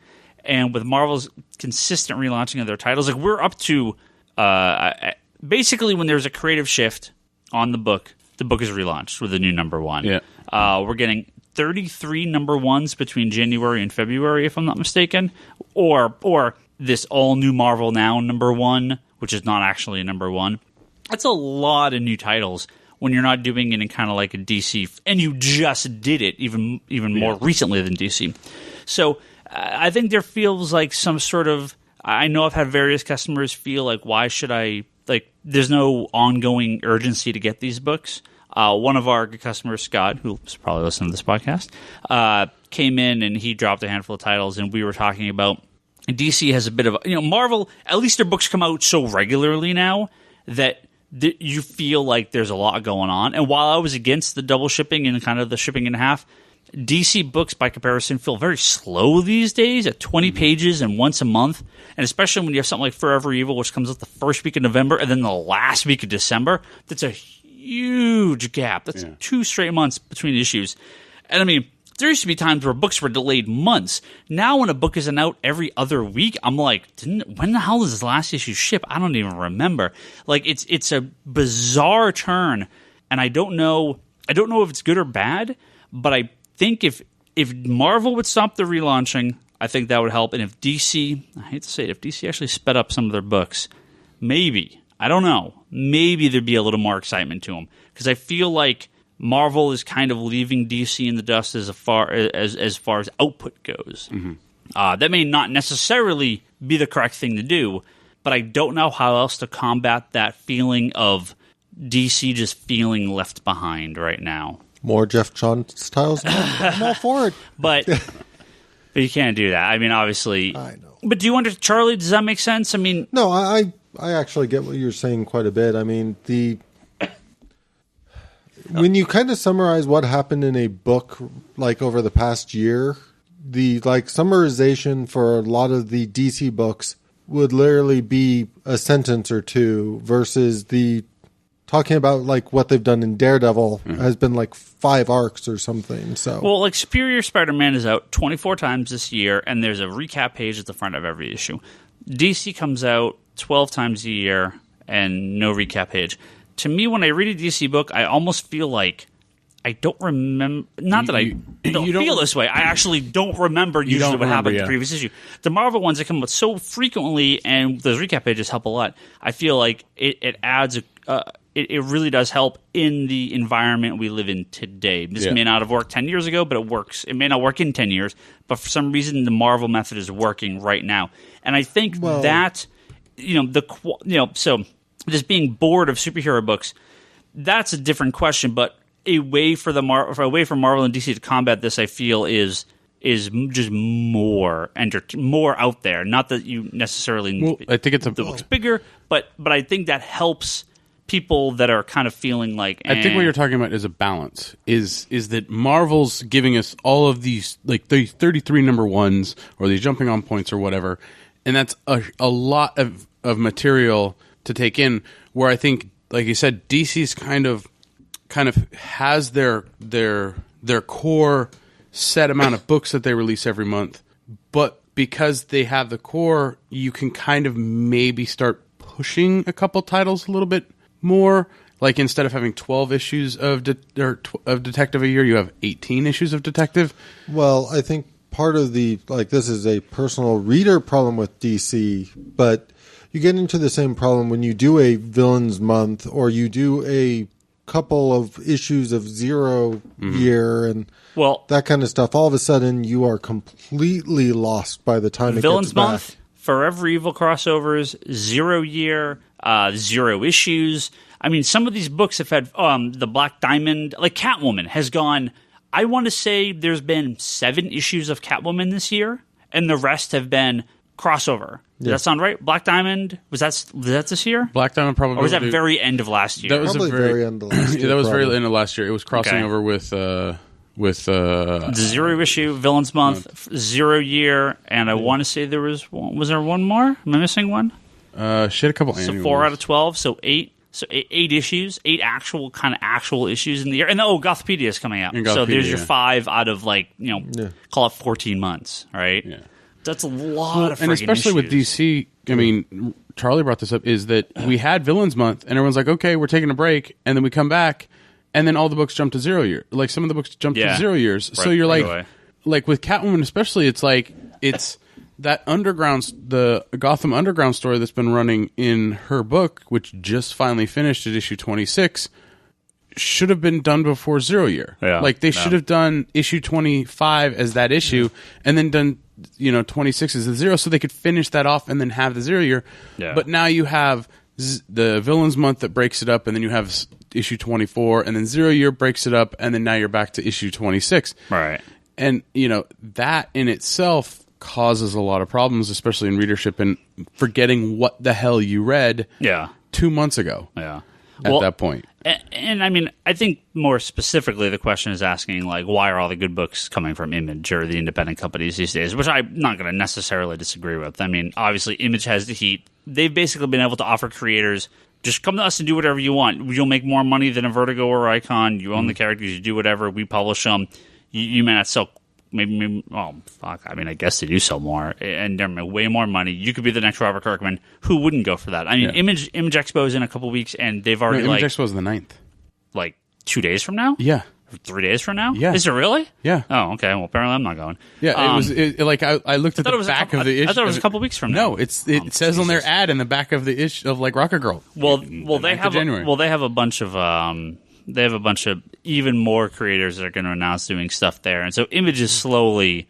And with Marvel's consistent relaunching of their titles, like we're up to basically when there's a creative shift on the book is relaunched with a new number one. Yeah. We're getting 33 number ones between January and February, if I'm not mistaken, or this all new Marvel Now number one, which is not actually a number one. That's a lot of new titles when you're not doing it in kind of like a DC, and you just did it even more recently than DC. So I think there feels like some sort of, I know I've had various customers feel like, why should I, like, there's no ongoing urgency to get these books. One of our customers, Scott, who's probably listening to this podcast, came in and he dropped a handful of titles, and we were talking about DC has a bit of, Marvel, at least their books come out so regularly now that you feel like there's a lot going on. And while I was against the double shipping and kind of the shipping in half, DC books, by comparison, feel very slow these days at 20 pages and once a month. And especially when you have something like Forever Evil, which comes out the first week of November and then the last week of December, that's a huge gap. That's 2 straight months between issues. And I mean, there used to be times where books were delayed months. Now when a book isn't out every other week, I'm like, when the hell does this last issue ship? I don't even remember. Like, it's a bizarre turn, and I don't know if it's good or bad, but I think if Marvel would stop the relaunching, I think that would help. And if DC, I hate to say it, if DC actually sped up some of their books, maybe, I don't know, maybe there'd be a little more excitement to them. Because I feel like Marvel is kind of leaving DC in the dust as far as output goes. Mm-hmm. That may not necessarily be the correct thing to do, but I don't know how else to combat that feeling of DC just feeling left behind right now. More Jeff Johns styles. I'm all for it. But you can't do that. I mean, obviously. I know. But do you wonder, Charlie, does that make sense? I mean. No, I actually get what you're saying quite a bit. I mean, when you kind of summarize what happened in a book, like over the past year, the summarization for a lot of the DC books would literally be a sentence or two versus the talking about like what they've done in Daredevil has been like 5 arcs or something. So, well, like Superior Spider-Man is out 24 times this year, and there's a recap page at the front of every issue. DC comes out 12 times a year and no recap page. To me, when I read a DC book, I almost feel like I don't remember. Not that I don't feel this way. I actually don't remember usually what happened in the previous issue. The Marvel ones that come out so frequently, and those recap pages help a lot. I feel like it adds it really does help in the environment we live in today. This may not have worked 10 years ago, but it works. It may not work in 10 years, but for some reason, the Marvel method is working right now. And I think that so. Just being bored of superhero books, that's a different question. But a way for Marvel and DC to combat this, I feel, is just more out there. Not that you necessarily. Well, I think the book's bigger, but I think that helps people that are kind of feeling like. I think what you're talking about is a balance. Is that Marvel's giving us all of these like the 33 number ones or these jumping on points or whatever, and that's a lot of material to take in, where I think, like you said, DC's kind of has their core set amount of books that they release every month, but because they have the core, you can kind of maybe start pushing a couple titles a little bit more. Like instead of having 12 issues of Detective a year, you have 18 issues of Detective. Well, I think part of this is a personal reader problem with DC, but you get into the same problem when you do a Villains Month or you do a couple of issues of Zero Year and that kind of stuff. All of a sudden, you are completely lost by the time Villains it gets Month, back. Forever Evil crossovers, 0 Year, 0 issues. I mean, some of these books have had the Black Diamond, like Catwoman has gone. I want to say there's been 7 issues of Catwoman this year, and the rest have been crossover. Does that sound right? Black Diamond, was that this year? Black Diamond probably. Or was that very end of last year? That was probably very end of last year. That was very end of last year. It was crossing over with the 0 issue, Villains Month, 0 Year, and I want to say there was there one more? Am I missing one? She had a couple annuals. So 4 out of 12, so 8. So 8 issues, 8 actual issues in the year. And Gothpedia is coming out. So there's your 5 out of call it 14 months, right? Yeah. That's a lot of freaking and especially issues. with DC, I mean, Charlie brought this up, is that we had Villains Month, and everyone's like, okay, we're taking a break, and then we come back, and then all the books jump to 0 year. Like, some of the books jump to 0 years. Right, so you're like with Catwoman especially, it's like, it's that the Gotham Underground story that's been running in her book, which just finally finished at issue 26, should have been done before 0 Year. Yeah, like, they should have done issue 25 as that issue, and then done 26 is the 0, so they could finish that off and then have the 0 Year. Yeah. But now you have the Villains Month that breaks it up, and then you have issue 24, and then 0 Year breaks it up, and then now you're back to issue 26. Right. And, that in itself causes a lot of problems, especially in readership and forgetting what the hell you read. Yeah. 2 months ago. Yeah. At that point. And I mean, I think more specifically, the question is asking, like, why are all the good books coming from Image or the independent companies these days, which I'm not going to necessarily disagree with. I mean, obviously, Image has the heat. They've basically been able to offer creators, just come to us and do whatever you want. You'll make more money than a Vertigo or Icon. You own the characters. You do whatever. We publish them. You may not sell... Maybe, oh, fuck. I mean, I guess they do sell more, and they're way more money. You could be the next Robert Kirkman. Who wouldn't go for that? I mean, Image Expo is in a couple weeks, and they've already, Image Expo is the 9th. Like, 2 days from now? Yeah. 3 days from now? Yeah. Is it really? Yeah. Oh, okay. Well, apparently I'm not going. Yeah, I looked at the back of the issue. I thought it was a couple weeks from now. No, it says on their ad in the back of the issue of, like, Rocket Girl. Well, they have a bunch of... They have a bunch of even more creators that are going to announce doing stuff there. And so Image is slowly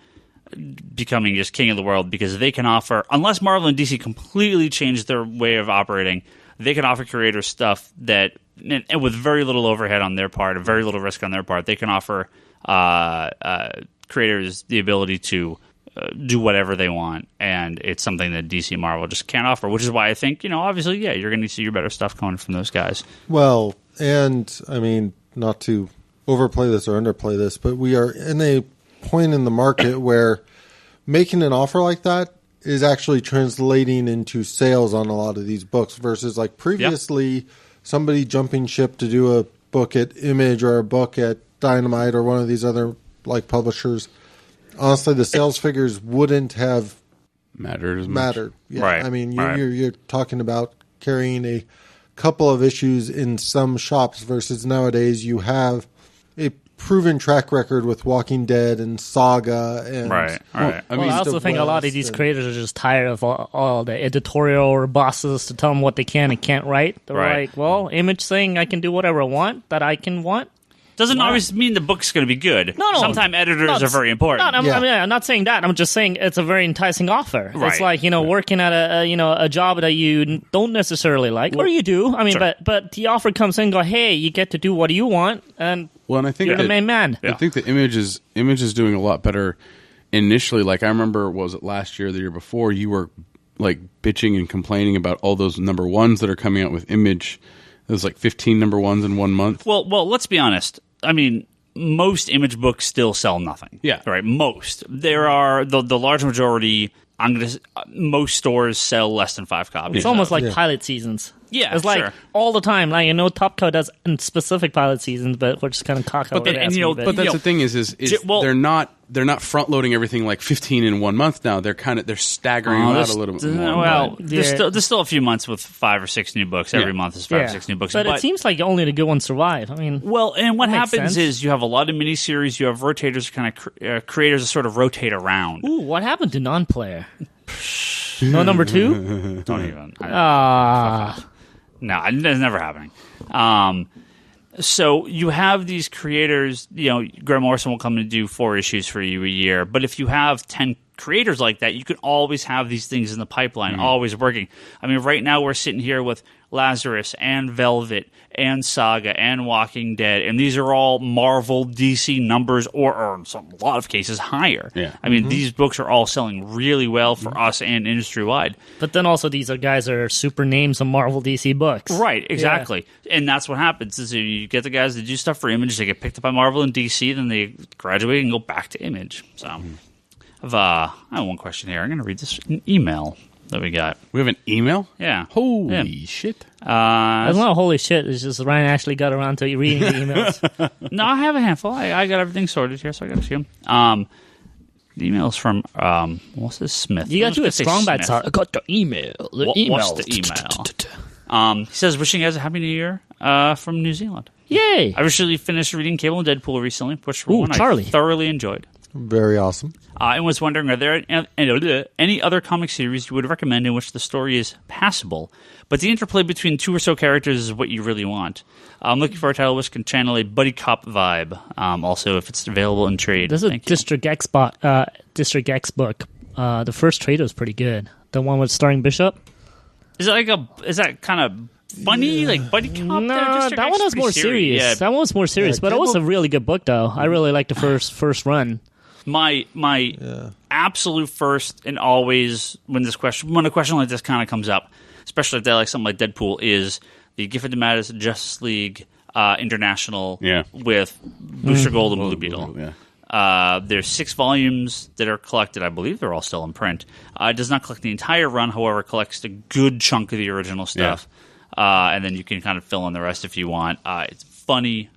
becoming just king of the world because they can offer, unless Marvel and DC completely change their way of operating, they can offer creators stuff that, and with very little overhead on their part, very little risk on their part, they can offer creators the ability to do whatever they want. And it's something that DC and Marvel just can't offer, which is why I think, obviously, you're going to see your better stuff coming from those guys. Well, and I mean, not to overplay this or underplay this, but we are in a point in the market where making an offer like that is actually translating into sales on a lot of these books versus like previously somebody jumping ship to do a book at Image or a book at Dynamite or one of these other like publishers. Honestly, the sales figures wouldn't have mattered as much. Yeah. Right. I mean, you're talking about carrying a couple of issues in some shops versus nowadays you have a proven track record with Walking Dead and Saga and right. I also think a lot of these creators are just tired of all the editorial bosses to tell them what they can and can't write. They're like, well, Image saying I can do whatever I want that I can want. Doesn't always mean the book's going to be good. No. Sometimes editors are very important. I'm not saying that. I'm just saying it's a very enticing offer. Right. It's like, working at a job that you don't necessarily like, or you do. I mean, but the offer comes in and go, hey, you get to do what you want, and I think you're the main man. I think the Image is doing a lot better initially. Like I remember, was it last year or the year before, you were like bitching and complaining about all those number ones that are coming out with Image. There's like 15 number ones in 1 month. Well, let's be honest. I mean, most Image books still sell nothing. Yeah. Right? Most. There are, the large majority, most stores sell less than 5 copies. It's almost like pilot seasons. Yeah, it's like all the time. Like Top Cow does in specific pilot seasons, but we're just kind of cock over. But that's the thing is they're not front loading everything like 15 in 1 month now. They're staggering out a little bit more. Well, there's still a few months with 5 or 6 new books. Every month is 5 or 6 new books. But it seems like only the good ones survive. I mean, and what happens is you have a lot of miniseries. You have rotators, creators that sort of rotate around. Ooh, what happened to non-player? No number 2? Don't even. No, it's never happening. So you have these creators, Graham Morrison will come and do 4 issues for you a year. But if you have 10 creators like that, you can always have these things in the pipeline, always working. I mean, right now we're sitting here with Lazarus and Velvet and Saga and Walking Dead, and these are all Marvel, DC numbers, or in a lot of cases higher. Yeah. I mean, these books are all selling really well for us and industry-wide. But then also these are guys that are super names of Marvel, DC books. Right, exactly. Yeah. And that's what happens is you get the guys that do stuff for Image, they get picked up by Marvel and DC, then they graduate and go back to Image. So I have one question here. I'm going to read this email that we got. We have an email? Yeah. Holy shit. It's not holy shit. It's just Ryan actually got around to reading the emails. No, I have a handful. I got everything sorted here, so I got to see them. The email's from, what's this, Smith? You got to do a strong bad start. I got the email. What's the email? He says, wishing you guys a happy new year from New Zealand. Yay. I recently finished reading Cable and Deadpool recently, which Charlie. I thoroughly enjoyed. Very awesome. I was wondering, are there any other comic series you would recommend in which the story is passable, but the interplay between 2 or so characters is what you really want? I'm looking for a title which can channel a buddy cop vibe. Also, if it's available in trade. There's a District X book. The first trade was pretty good. The one with starring Bishop. Is that kind of funny, like buddy cop? No, that one was more serious. Yeah. That one was more serious, but it was a really good book, though. I really liked the first run. My absolute first and always when a question like this kind of comes up, especially if they like something like Deadpool, is the Gifted Matters Justice League International with Booster Gold and Blue Beetle. There's 6 volumes that are collected. I believe they're all still in print. It does not collect the entire run, however, it collects a good chunk of the original stuff. And then you can kind of fill in the rest if you want. It's funny,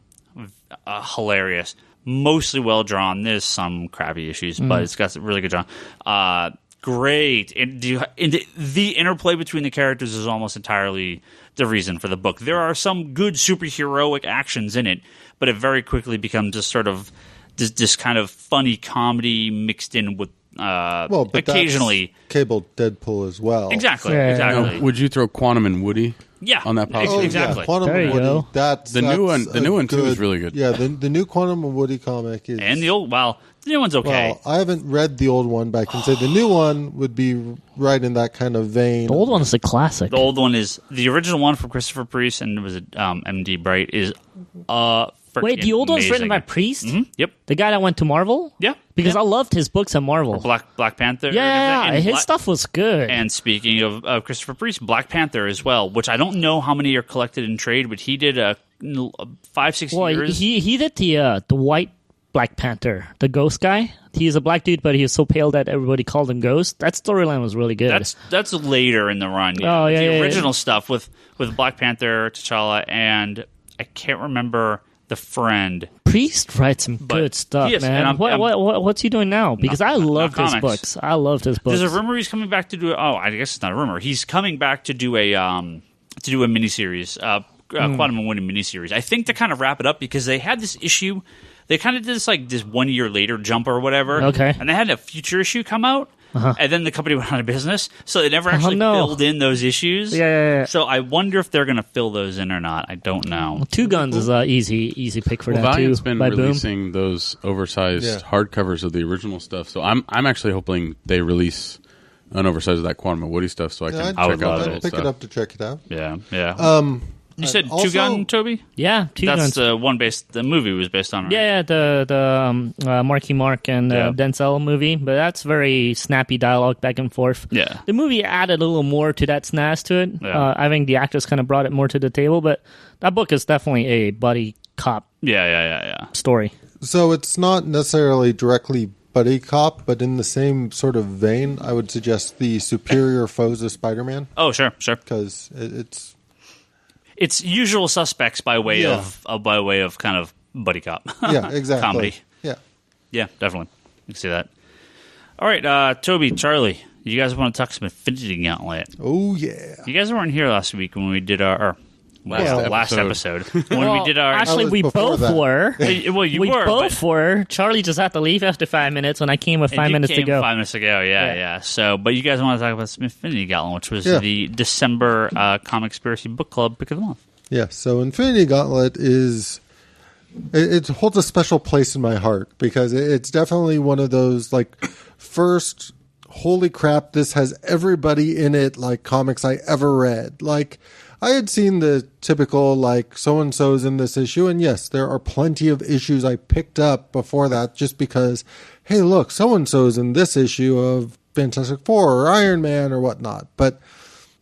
hilarious, mostly well drawn. There's some crappy issues, but it's got really good drawn. Great. And the interplay between the characters is almost entirely the reason for the book. There are some good superheroic actions in it, but it very quickly becomes just sort of this kind of funny comedy mixed in with but occasionally that's Cable Deadpool as well. Exactly. Exactly. Now, would you throw Quantum and Woody? Yeah, on that pile? Oh, exactly. Yeah, Quantum there and you Woody. go. That's the new one. The new one too is really good. Yeah, the new Quantum and Woody comic is, and the old. Well, the new one's okay. Well, I haven't read the old one, but I can say the new one would be right in that kind of vein. The old one is a classic. The old one is the original one from Christopher Priest, and it was MD Bright is Wait, the old amazing. one's written by Priest? Mm-hmm. Yep. The guy that went to Marvel? Yeah. Because I loved his books at Marvel. Black Panther. Yeah, and his stuff was good. And speaking of Christopher Priest, Black Panther as well, which I don't know how many are collected in trade, but he did 5-6 years. He did the white Black Panther, the ghost guy. He's a black dude, but he was so pale that everybody called him Ghost. That storyline was really good. That's later in the run. Yeah. Oh, yeah, the original stuff with Black Panther, T'Challa, and I can't remember the friend. Priest writes some good stuff, man. What's he doing now? Because I loved his books. I loved his books. There's a rumor he's coming back to do. I guess it's not a rumor. He's coming back to do a miniseries, Quantum and Woody miniseries. I think to kind of wrap it up because they had this issue. They kind of did this 1 year later jump or whatever. Okay. And they had a future issue come out. And then the company went out of business, so they never actually filled in those issues. Yeah. So I wonder if they're going to fill those in or not. I don't know. Well, Two Guns is an easy pick for that Valiant's too. Been releasing those oversized hardcovers of the original stuff, so I'm actually hoping they release an oversized of that Quantum and Woody stuff, so I can check out that old pick stuff. it up to check it out. Yeah. You said also, Two Gun, Toby? Yeah, Two Guns. That's the movie was based on. Right? Yeah, the Marky Mark and Denzel movie, but that's very snappy dialogue back and forth. Yeah. The movie added a little more to that snazz to it. Yeah. I think the actors kind of brought it more to the table, but that book is definitely a buddy cop story. So it's not necessarily directly buddy cop, but in the same sort of vein, I would suggest the Superior Foes of Spider-Man. Oh, sure. Because it's usual suspects by way of kind of buddy cop. Yeah, exactly. Comedy. Yeah, definitely. You can see that. All right, Toby, Charlie, you guys want to talk some Infinity Gauntlet? Oh yeah. You guys weren't here last week when we did our last episode. When we did our actually, we both were. Well, we both were. Charlie just had to leave after 5 minutes when I came with 5 minutes to go. 5 minutes ago, yeah. So, but you guys want to talk about some Infinity Gauntlet, which was the December Comic Conspiracy Book Club Pick of the Month. Yeah. So Infinity Gauntlet is. It holds a special place in my heart because it's definitely one of those first, holy crap, this has everybody in it comics I ever read. I had seen the typical so-and-so's in this issue, and yes, there are plenty of issues I picked up before that just because, hey, look, so-and-so's in this issue of Fantastic Four or Iron Man or whatnot. But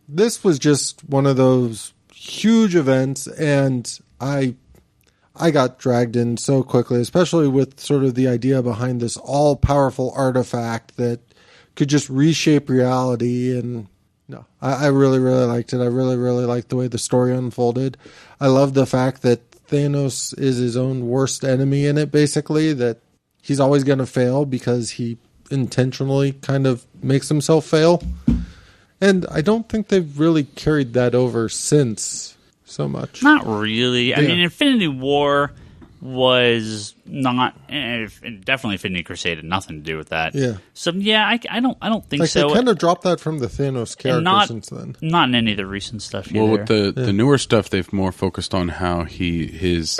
this was just one of those huge events, and I got dragged in so quickly, especially with sort of the idea behind this all-powerful artifact that could just reshape reality. And no, I really, really liked it. I really, really liked the way the story unfolded. I love the fact that Thanos is his own worst enemy in it, basically, that he's always going to fail because he intentionally kind of makes himself fail. And I don't think they've really carried that over since so much. Not really. I mean, Infinity War was not definitely Infinity Crusade had nothing to do with that. Yeah. So I don't think so. They kind of dropped that from the Thanos character since then. Not in any of the recent stuff either. Well, with the newer stuff, they've more focused on how he's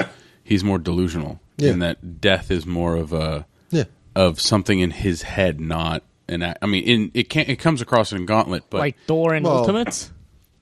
more delusional, and that death is more of something in his head, not an. I mean, it comes across in Gauntlet, but like Thor in Ultimates.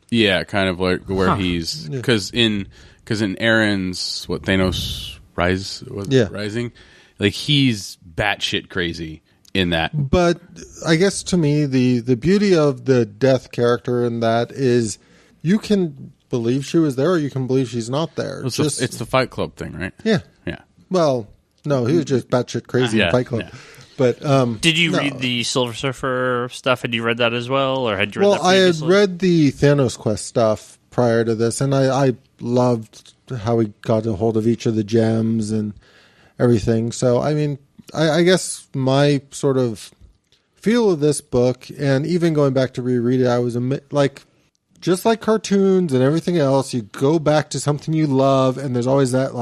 Yeah, kind of like where he's because in Aaron's Thanos Rising, he's batshit crazy, in that. But I guess to me, the beauty of the Death character in that is you can believe she was there or you can believe she's not there. It's the Fight Club thing, right? Yeah. Yeah. Well, no, he was just batshit crazy in Fight Club. Yeah. But did you read the Silver Surfer stuff? Had you read that as well, or had you read that I had previously? read the Thanos Quest stuff prior to this, and I loved how he got a hold of each of the gems and everything. So, I mean, I guess my sort of feel of this book, and even going back to reread it, I was just like cartoons and everything else, you go back to something you love, and there's always that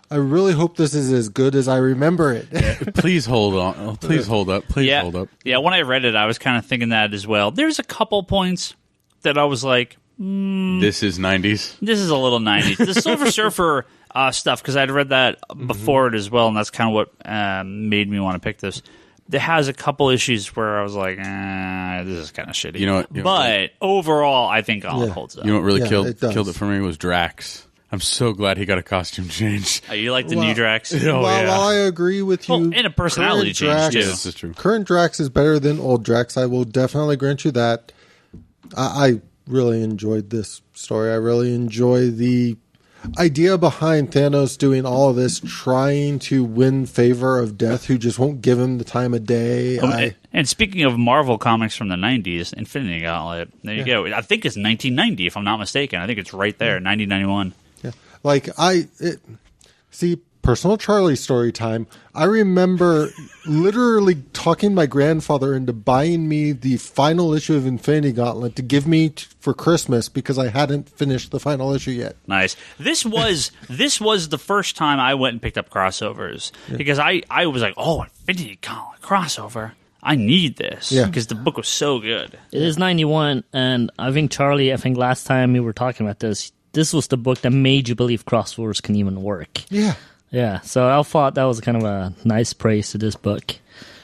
I really hope this is as good as I remember it. Please hold on. Please hold up. Please hold up. Yeah, when I read it, I was kind of thinking that as well. There's a couple points that I was like, this is 90s. This is a little 90s. The Silver Surfer stuff, because I'd read that before it as well, and that's kind of what made me want to pick this. It has a couple issues where I was like, this is kind of shitty. You know what? But overall, I think all holds up. You know what really killed it for me was Drax. I'm so glad he got a costume change. Oh, you like the new Drax? Oh, While I agree with you, and a personality change, too. Yeah, this is true. Current Drax is better than old Drax. I will definitely grant you that. I really enjoyed this story. I really enjoy the idea behind Thanos doing all of this, trying to win favor of Death, who just won't give him the time of day. And speaking of Marvel comics from the 90s, Infinity Gauntlet, there you go. I think it's 1990, if I'm not mistaken. I think it's right there, 1991. Yeah. See, personal Charlie story time. I remember literally talking my grandfather into buying me the final issue of Infinity Gauntlet to give me for Christmas because I hadn't finished the final issue yet. Nice. This was the first time I went and picked up crossovers because I was like, oh, Infinity Gauntlet crossover. I need this because the book was so good. It is 91, and I think, Charlie, last time we were talking about this was the book that made you believe crossovers can even work. Yeah. Yeah, so I thought that was kind of a nice praise to this book.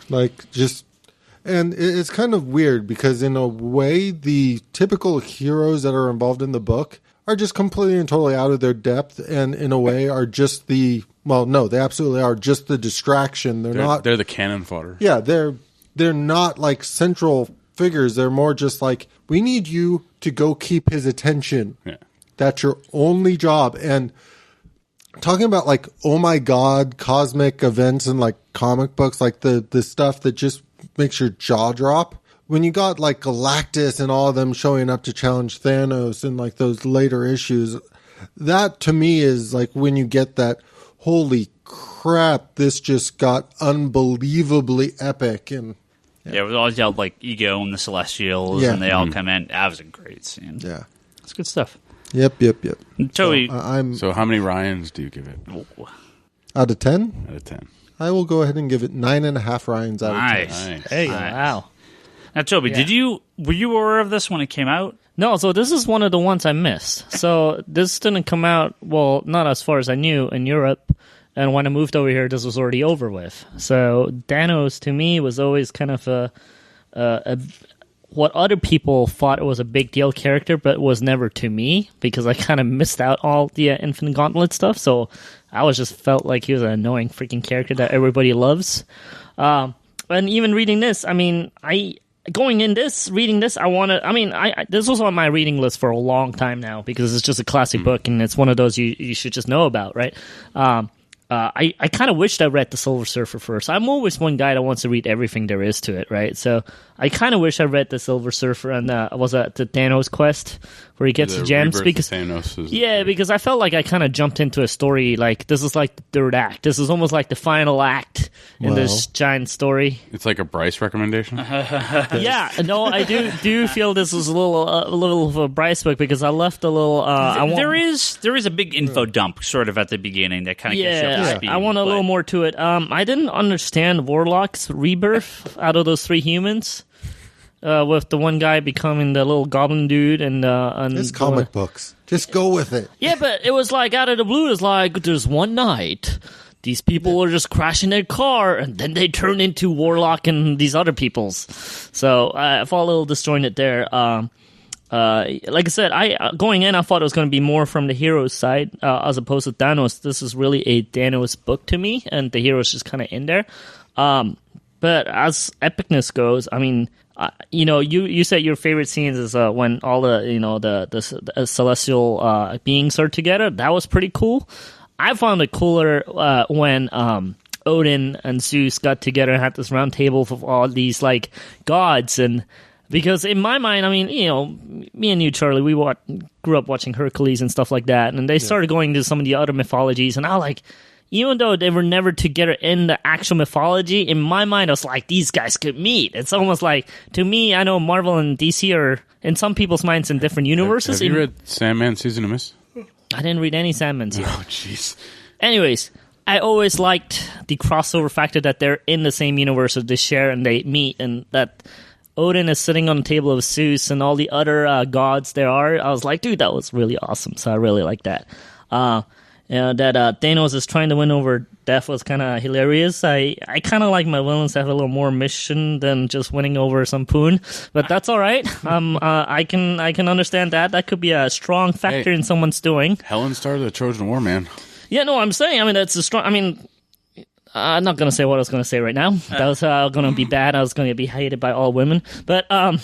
And it's kind of weird because in a way, the typical heroes that are involved in the book are just completely and totally out of their depth, and in a way are just they absolutely are just the distraction. They're the cannon fodder. Yeah, they're not like central figures. They're more just like, we need you to go keep his attention. Yeah. That's your only job. And talking about like, oh my God, cosmic events and like comic books, like the stuff that just makes your jaw drop. When you got like Galactus and all of them showing up to challenge Thanos in like those later issues, that to me is like when you get that, holy crap, this just got unbelievably epic. And it was always yelled like Ego and the Celestials, and they all come in. That was a great scene. Yeah. It's good stuff. Yep. Toby. So how many Ryans do you give it? Out of 10? Out of 10. I will go ahead and give it 9.5 Ryans out of 10. Nice. Hey, wow. Now, Toby, were you aware of this when it came out? No, so this is one of the ones I missed. So this didn't come out, well, not as far as I knew, in Europe. And when I moved over here, this was already over with. So Thanos, to me, was always kind of a what other people thought was a big deal character, but was never to me, because I kind of missed out all the Infinite Gauntlet stuff. So I just felt like he was an annoying freaking character that everybody loves. And even reading this, I mean, reading this, this was on my reading list for a long time now, because it's just a classic book, and it's one of those you should just know about, right? I kind of wished I read The Silver Surfer first. I'm always one guy that wants to read everything there is to it, right? So I kind of wish I read The Silver Surfer and was that the Thanos quest where he gets the gems, because because I felt like I kind of jumped into a story like this is like the third act. This is almost like the final act in this giant story. It's like a Bryce recommendation. Yeah, no, I do feel this was a little of a Bryce book, because I left a little. There is a big info dump sort of at the beginning that kind of gets you up to speed. I want a little more to it. I didn't understand Warlock's rebirth out of those three humans. With the one guy becoming the little goblin dude, and it's comic books. Just go with it. Yeah, but it was like out of the blue. It's like there's one night these people are just crashing their car, and then they turn into Warlock and these other peoples. So I felt a little disjointed there. Like I said, going in, I thought it was going to be more from the hero's side as opposed to Thanos. This is really a Thanos book to me, and the hero's just kind of in there. But as epicness goes, I mean, you said your favorite scenes is when all the celestial beings are together. That was pretty cool. I found it cooler when Odin and Zeus got together and had this round table of all these like gods, and because in my mind, I mean, me and you, Charlie, we grew up watching Hercules and stuff like that, and they started going to some of the other mythologies, and I was like, even though they were never together in the actual mythology, in my mind, I was like, these guys could meet. It's almost like, to me, I know Marvel and DC are, in some people's minds, in different universes. Have you read Sandman Season of Mist? I didn't read any Sandmans yet. Oh, jeez. Anyways, I always liked the crossover factor that they're in the same universe, that they share and they meet, and that Odin is sitting on the table of Zeus and all the other gods there are. I was like, dude, that was really awesome. So I really like that. That Thanos is trying to win over Death was kind of hilarious. I kind of like my villains to have a little more mission than just winning over some poon, but that's all right. I can understand that. That could be a strong factor in someone's doing. Helen started the Trojan War, man. Yeah, no, I'm saying. I mean, that's a strong. I mean, I'm not gonna say what I was gonna say right now. That was gonna be bad. I was gonna be hated by all women, but a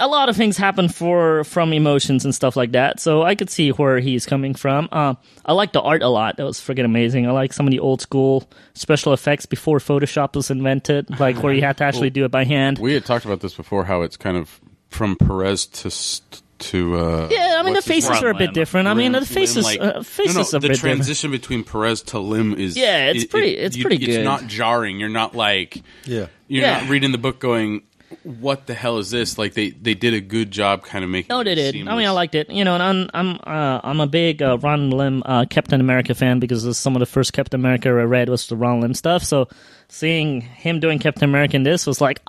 lot of things happen from emotions and stuff like that, so I could see where he's coming from. I like the art a lot. That was freaking amazing. I like some of the old school special effects before Photoshop was invented, like where you had to actually do it by hand. We had talked about this before, how it's kind of from Perez to yeah, I mean the faces are a bit different. I mean the faces are a bit different. The transition between Perez to Lim is it's pretty good. It's not jarring. You're not like not reading the book going, what the hell is this? Like they did a good job kind of making. No, they did. Seamless. I mean, I liked it. And I'm a big Ron Lim Captain America fan, because some of the first Captain America I read was the Ron Lim stuff. So seeing him doing Captain America in this was like,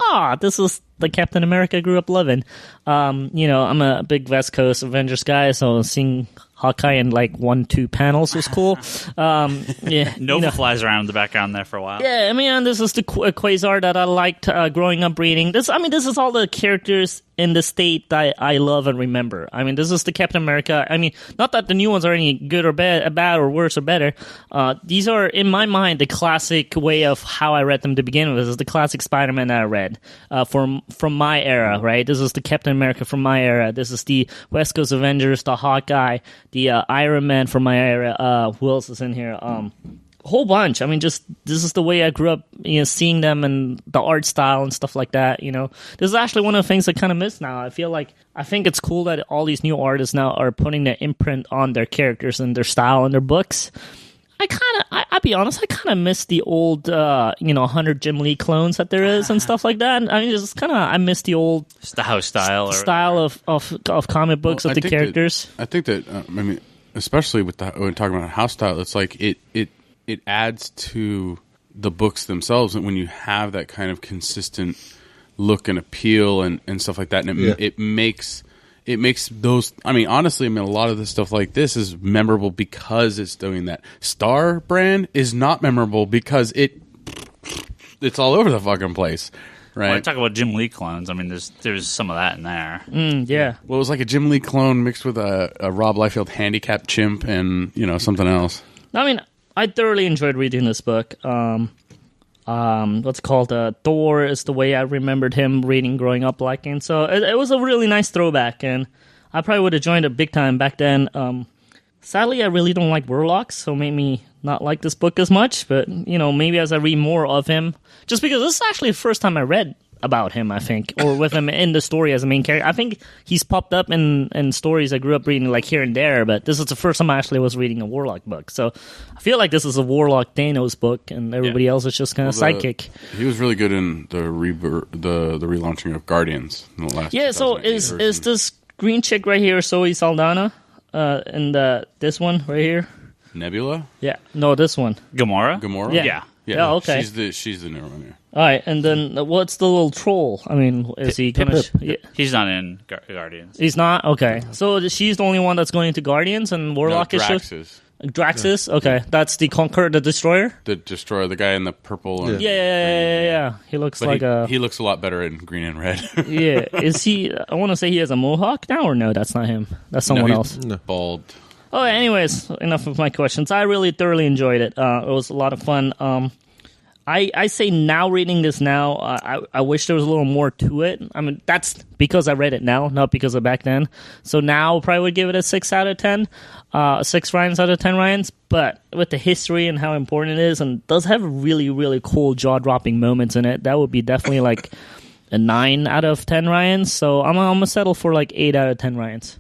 this is the Captain America I grew up loving. I'm a big West Coast Avengers guy, so seeing Hawkeye in like 1-2 panels was cool. Nova flies around in the background there for a while. Yeah, I mean, this is the Quasar that I liked growing up reading. This is all the characters in the state that I love and remember. I mean, this is the Captain America. I mean, not that the new ones are any good or bad or worse or better. These are, in my mind, the classic way of how I read them to begin with. This is the classic Spider-Man that I read from my era, right? This is the Captain America from my era. This is the West Coast Avengers, the Hawkeye, the Iron Man from my era. Who else is in here? Whole bunch. I mean, just this is the way I grew up, seeing them and the art style and stuff like that. This is actually one of the things I kind of miss now. I think it's cool that all these new artists now are putting their imprint on their characters and their style and their books. I'll be honest, I kind of miss the old, 100 Jim Lee clones that there is and stuff like that. I mean, I miss the old style of comic books of the characters. I think that, especially when talking about house style, it's like it adds to the books themselves, and when you have that kind of consistent look and appeal and stuff like that, and it makes those. I mean, honestly, a lot of the stuff like this is memorable because it's doing that. Star brand is not memorable because it's all over the fucking place, right? When I talk about Jim Lee clones, I mean, there's some of that in there. Yeah. Well, it was like a Jim Lee clone mixed with a Rob Liefeld handicapped chimp and something else. I mean, I thoroughly enjoyed reading this book. What's called Thor is the way I remembered him reading growing up liking. So it was a really nice throwback, and I probably would have joined it big time back then. Sadly, I really don't like Warlocks, so it made me not like this book as much. But, maybe as I read more of him, just because this is actually the first time I read about him, I think, or with him in the story as a main character. I think he's popped up in stories I grew up reading like here and there, but this is the first time I actually was reading a Warlock book. So I feel like this is a Warlock Thanos book, and everybody else is just kind of sidekick. He was really good in the relaunching of Guardians in the last. Yeah, so is this green chick right here Zoe Saldana, and this one right here? Nebula? Yeah, no, this one. Gamora? Yeah. Yeah, okay. She's the new one here. All right, and then what's the little troll? I mean, is he gonna? He's not in Guardians. He's not? Okay, so she's the only one that's going to Guardians, and Warlock is Draxus. Okay, that's the Conqueror, the Destroyer. The Destroyer, the guy in the purple. And yeah. He looks he looks a lot better in green and red. Yeah, is he? I want to say he has a mohawk now, or no? That's not him. That's someone else. Bald. Oh, anyways, enough of my questions. I really thoroughly enjoyed it. It was a lot of fun. I say now, reading this now, I wish there was a little more to it. I mean, that's because I read it now, not because of back then. So now I probably would give it a 6 out of 10. 6 Ryans out of 10 Ryans. But with the history and how important it is, and it does have really, really cool jaw-dropping moments in it, that would be definitely like a 9 out of 10 Ryans. So I'm going to settle for like 8 out of 10 Ryans.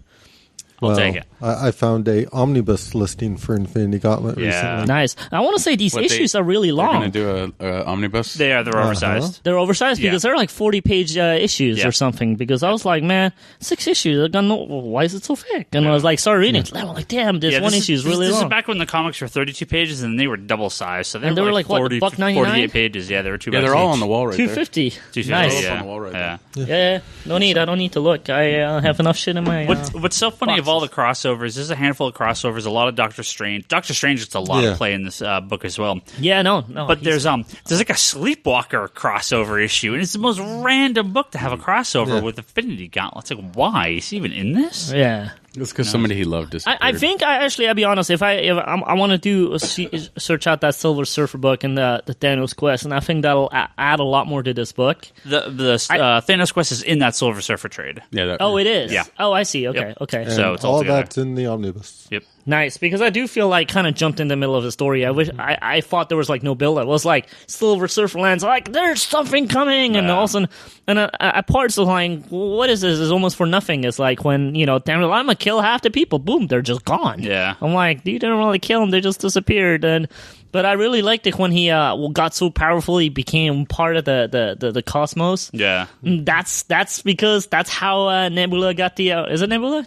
I'll take it. I found a omnibus listing for Infinity Gauntlet recently. Nice. I want to say these issues are really long. They're going to do a omnibus? They're oversized. They're oversized because they're like 40-page issues or something. Because I was like, man, 6 issues. Why is it so thick? And I was like, started reading it. I was like, damn, this one issue is really long. This is back when the comics were 32 pages and they were double sized. So they were like 40, what, $1.99? 48 pages. Yeah, they were $2. Yeah, they're all on the wall right there. $2.50. Nice. On the wall right there. Yeah. No need. I don't need to look. I have enough shit in my. What's so funny of all the crossovers? There's a handful of crossovers. A lot of Doctor Strange. Doctor Strange gets a lot of play in this book as well. Yeah, no. But there's like a Sleepwalker crossover issue, and it's the most random book to have a crossover with Infinity Gauntlet. It's like, why is he even in this? Yeah. It's because somebody he loved disappeared. I think I'll be honest. If I want to search out that Silver Surfer book and the Thanos Quest, and I think that'll add a lot more to this book. The Thanos Quest is in that Silver Surfer trade. Yeah. It is. Yeah. Oh, I see. Okay. Yep. Okay. And so it's all together. That's in the omnibus. Yep. Nice, because I do feel like kind of jumped in the middle of the story. I wish I thought there was like no build up. It was like Silver Surfer lands like there's something coming, and all of a sudden, and parts of like what is this? Is almost for nothing. It's like when damn it, I'm gonna kill half the people. Boom, they're just gone. Yeah, I'm like, you didn't really kill them; they just disappeared. But I really liked it when he got so powerful he became part of the cosmos. Yeah, that's because that's how Nebula got the. Is it Nebula?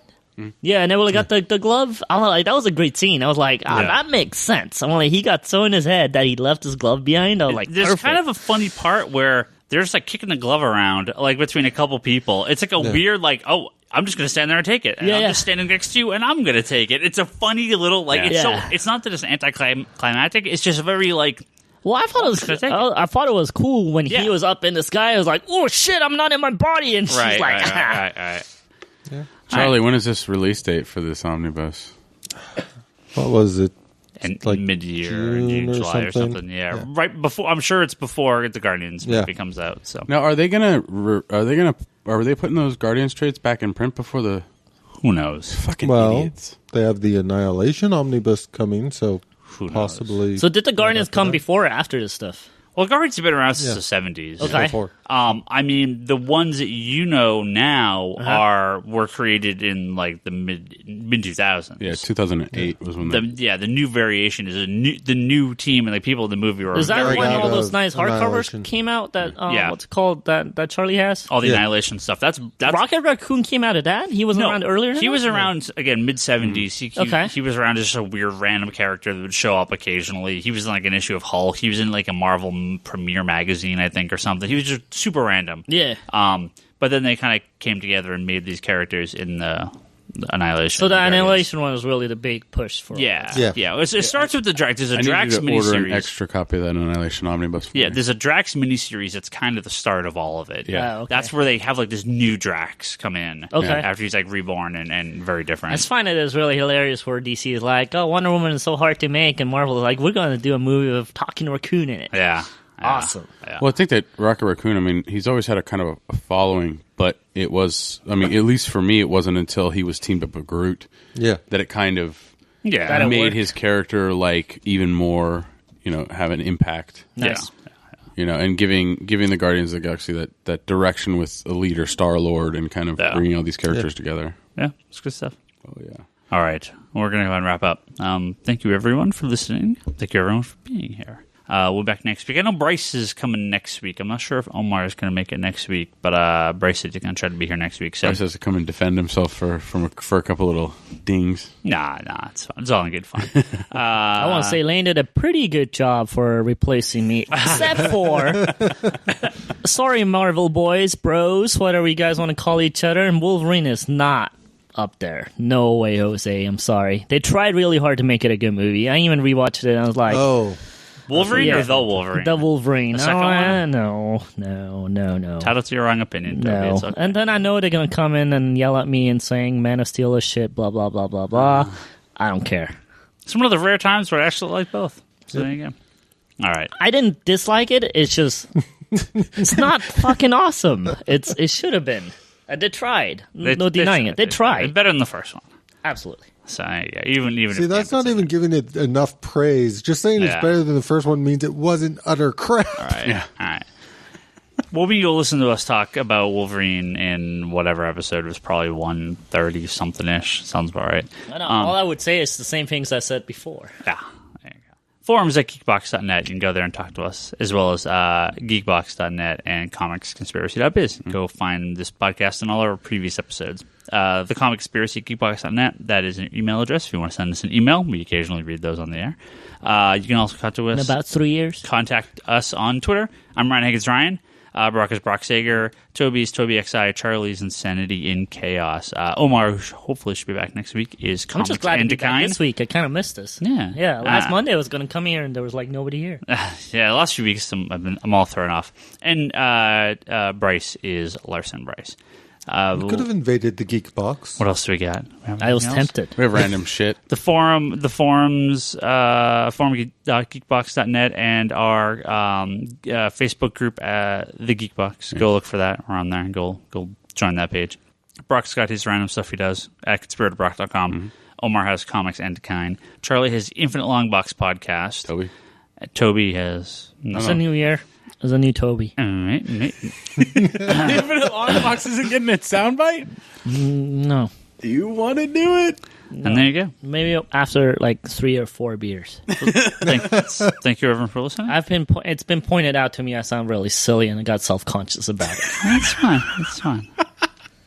Yeah, Nebula got the glove. I'm like, that was a great scene. I was like, that makes sense. I'm like, he got so in his head that he left his glove behind. I was like, there's kind of a funny part where they're just like kicking the glove around, like between a couple people. It's like a weird, like, oh, I'm just going to stand there and take it. And I'm just standing next to you, and I'm going to take it. It's a funny little, like, it's not that it's anticlimactic. It's just very, like, well, I thought it was cool when he was up in the sky. I was like, oh shit, I'm not in my body, and she's like, right. Yeah. Charlie, when is this release date for this omnibus? What was it? And like mid-year, June, July or something. Yeah, right before. I'm sure it's before the Guardians movie comes out. So now, are they putting those Guardians trades back in print before the? Who knows? Fucking idiots. They have the Annihilation omnibus coming, so who knows? Possibly. So did the Guardians come before or after this stuff? Well, Guardians have been around since the 70s. Okay. I mean, the ones that you know now were created in like the mid 2000s. Yeah, 2008 was when the new variation is the new team, and like people in the movie were. Is that very when all those nice hardcovers came out? That what's it called that Charlie has? All the Annihilation stuff. That's Rocket Raccoon came out of that. He wasn't around earlier. He was around again mid 70s. He was around just a weird random character that would show up occasionally. He was in like an issue of Hulk. He was in like a Marvel Premiere magazine, I think, or something. He was just super random. Yeah. But then they kind of came together and made these characters in the Annihilation. So the Annihilation one was really the big push for It starts with the Drax. There's a Drax miniseries. Order an extra copy of that Annihilation omnibus. There's a Drax miniseries that's kind of the start of all of it. Yeah, that's where they have like this new Drax come in. Okay, after he's like reborn and very different. I just find it is really hilarious where DC is like, oh, Wonder Woman is so hard to make, and Marvel is like, we're going to do a movie of Talking Raccoon in it. Yeah. Awesome. Yeah. Well, I think that Rocket Raccoon, I mean, he's always had a kind of a following, but it was, I mean, at least for me, it wasn't until he was teamed up with Groot that it kind of made his character like even more, have an impact. Nice. Yeah. And giving the Guardians of the Galaxy that direction with a leader, Star-Lord, and kind of bringing all these characters together. Yeah, it's good stuff. Oh, yeah. All right. We're going to go ahead and wrap up. Thank you, everyone, for listening. Thank you, everyone, for being here. We'll be back next week. I know Bryce is coming next week. I'm not sure if Omar is going to make it next week, but Bryce said he's going to try to be here next week. So Bryce has to come and defend himself for a couple little dings. Nah, it's fine. It's all in good fun. I want to say Lane did a pretty good job for replacing me, except for sorry, Marvel boys, bros, whatever you guys want to call each other, and Wolverine is not up there. No way, Jose. I'm sorry. They tried really hard to make it a good movie. I even rewatched it and I was like, Wolverine or the Wolverine? The Wolverine. The second one? No. Title to your wrong opinion. No. Okay. And then I know they're going to come in and yell at me and saying Man of Steel is shit, blah, blah, blah, blah, blah. I don't care. It's one of the rare times where I actually like both. So there you go. All right. I didn't dislike it. It's just it's not fucking awesome. It should have been. They tried. No denying it. They tried. It's better than the first one. Absolutely. So yeah, even See, that's not even giving it enough praise. Just saying it's better than the first one means it wasn't utter crap. All right. Yeah. All right. Well, you'll listen to us talk about Wolverine in whatever episode. It was probably 130 something ish. Sounds about right. All I would say is the same things I said before. Yeah. There you go. Forums at geekbox.net. You can go there and talk to us, as well as geekbox.net and comicsconspiracy.biz. Go find this podcast and all our previous episodes. The Comic Conspiracy at geekbox.net. That is an email address if you want to send us an email. We occasionally read those on the air. You can also contact us. In about 3 years. Contact us on Twitter. I'm Ryan Higgins Ryan. Brock is Brock Sager. Toby's Toby XI. Charlie's Insanity in Chaos. Omar, who hopefully should be back next week, is Comics I'm just glad to be back Kind. this week. I kind of missed this. Yeah. Last Monday I was going to come here and there was like nobody here. Yeah, the last few weeks I'm all thrown off. And Bryce is Larson Bryce. We could have invaded the Geek Box. What else do we got? I was tempted. We have random shit. The forums, forum.geekbox.net, and our Facebook group, The Geek Box. Go look for that. We're on there. Go join that page. Brock's got his random stuff he does at conspiratobrock.com. Mm-hmm. Omar has Comics and Kind. Charlie has Infinite Longbox podcast. Toby has... It's a new year. There's a new Toby. Infinite Longbox isn't getting its soundbite? No. Do you want to do it? No. And there you go. Maybe after like 3 or 4 beers. Thank you, everyone, for listening. It's been pointed out to me I sound really silly and I got self-conscious about it. That's fine. It's fine.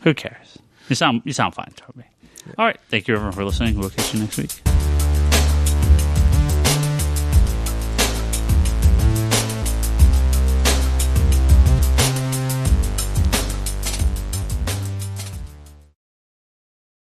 Who cares? You sound fine, Toby. All right. Thank you, everyone, for listening. We'll catch you next week.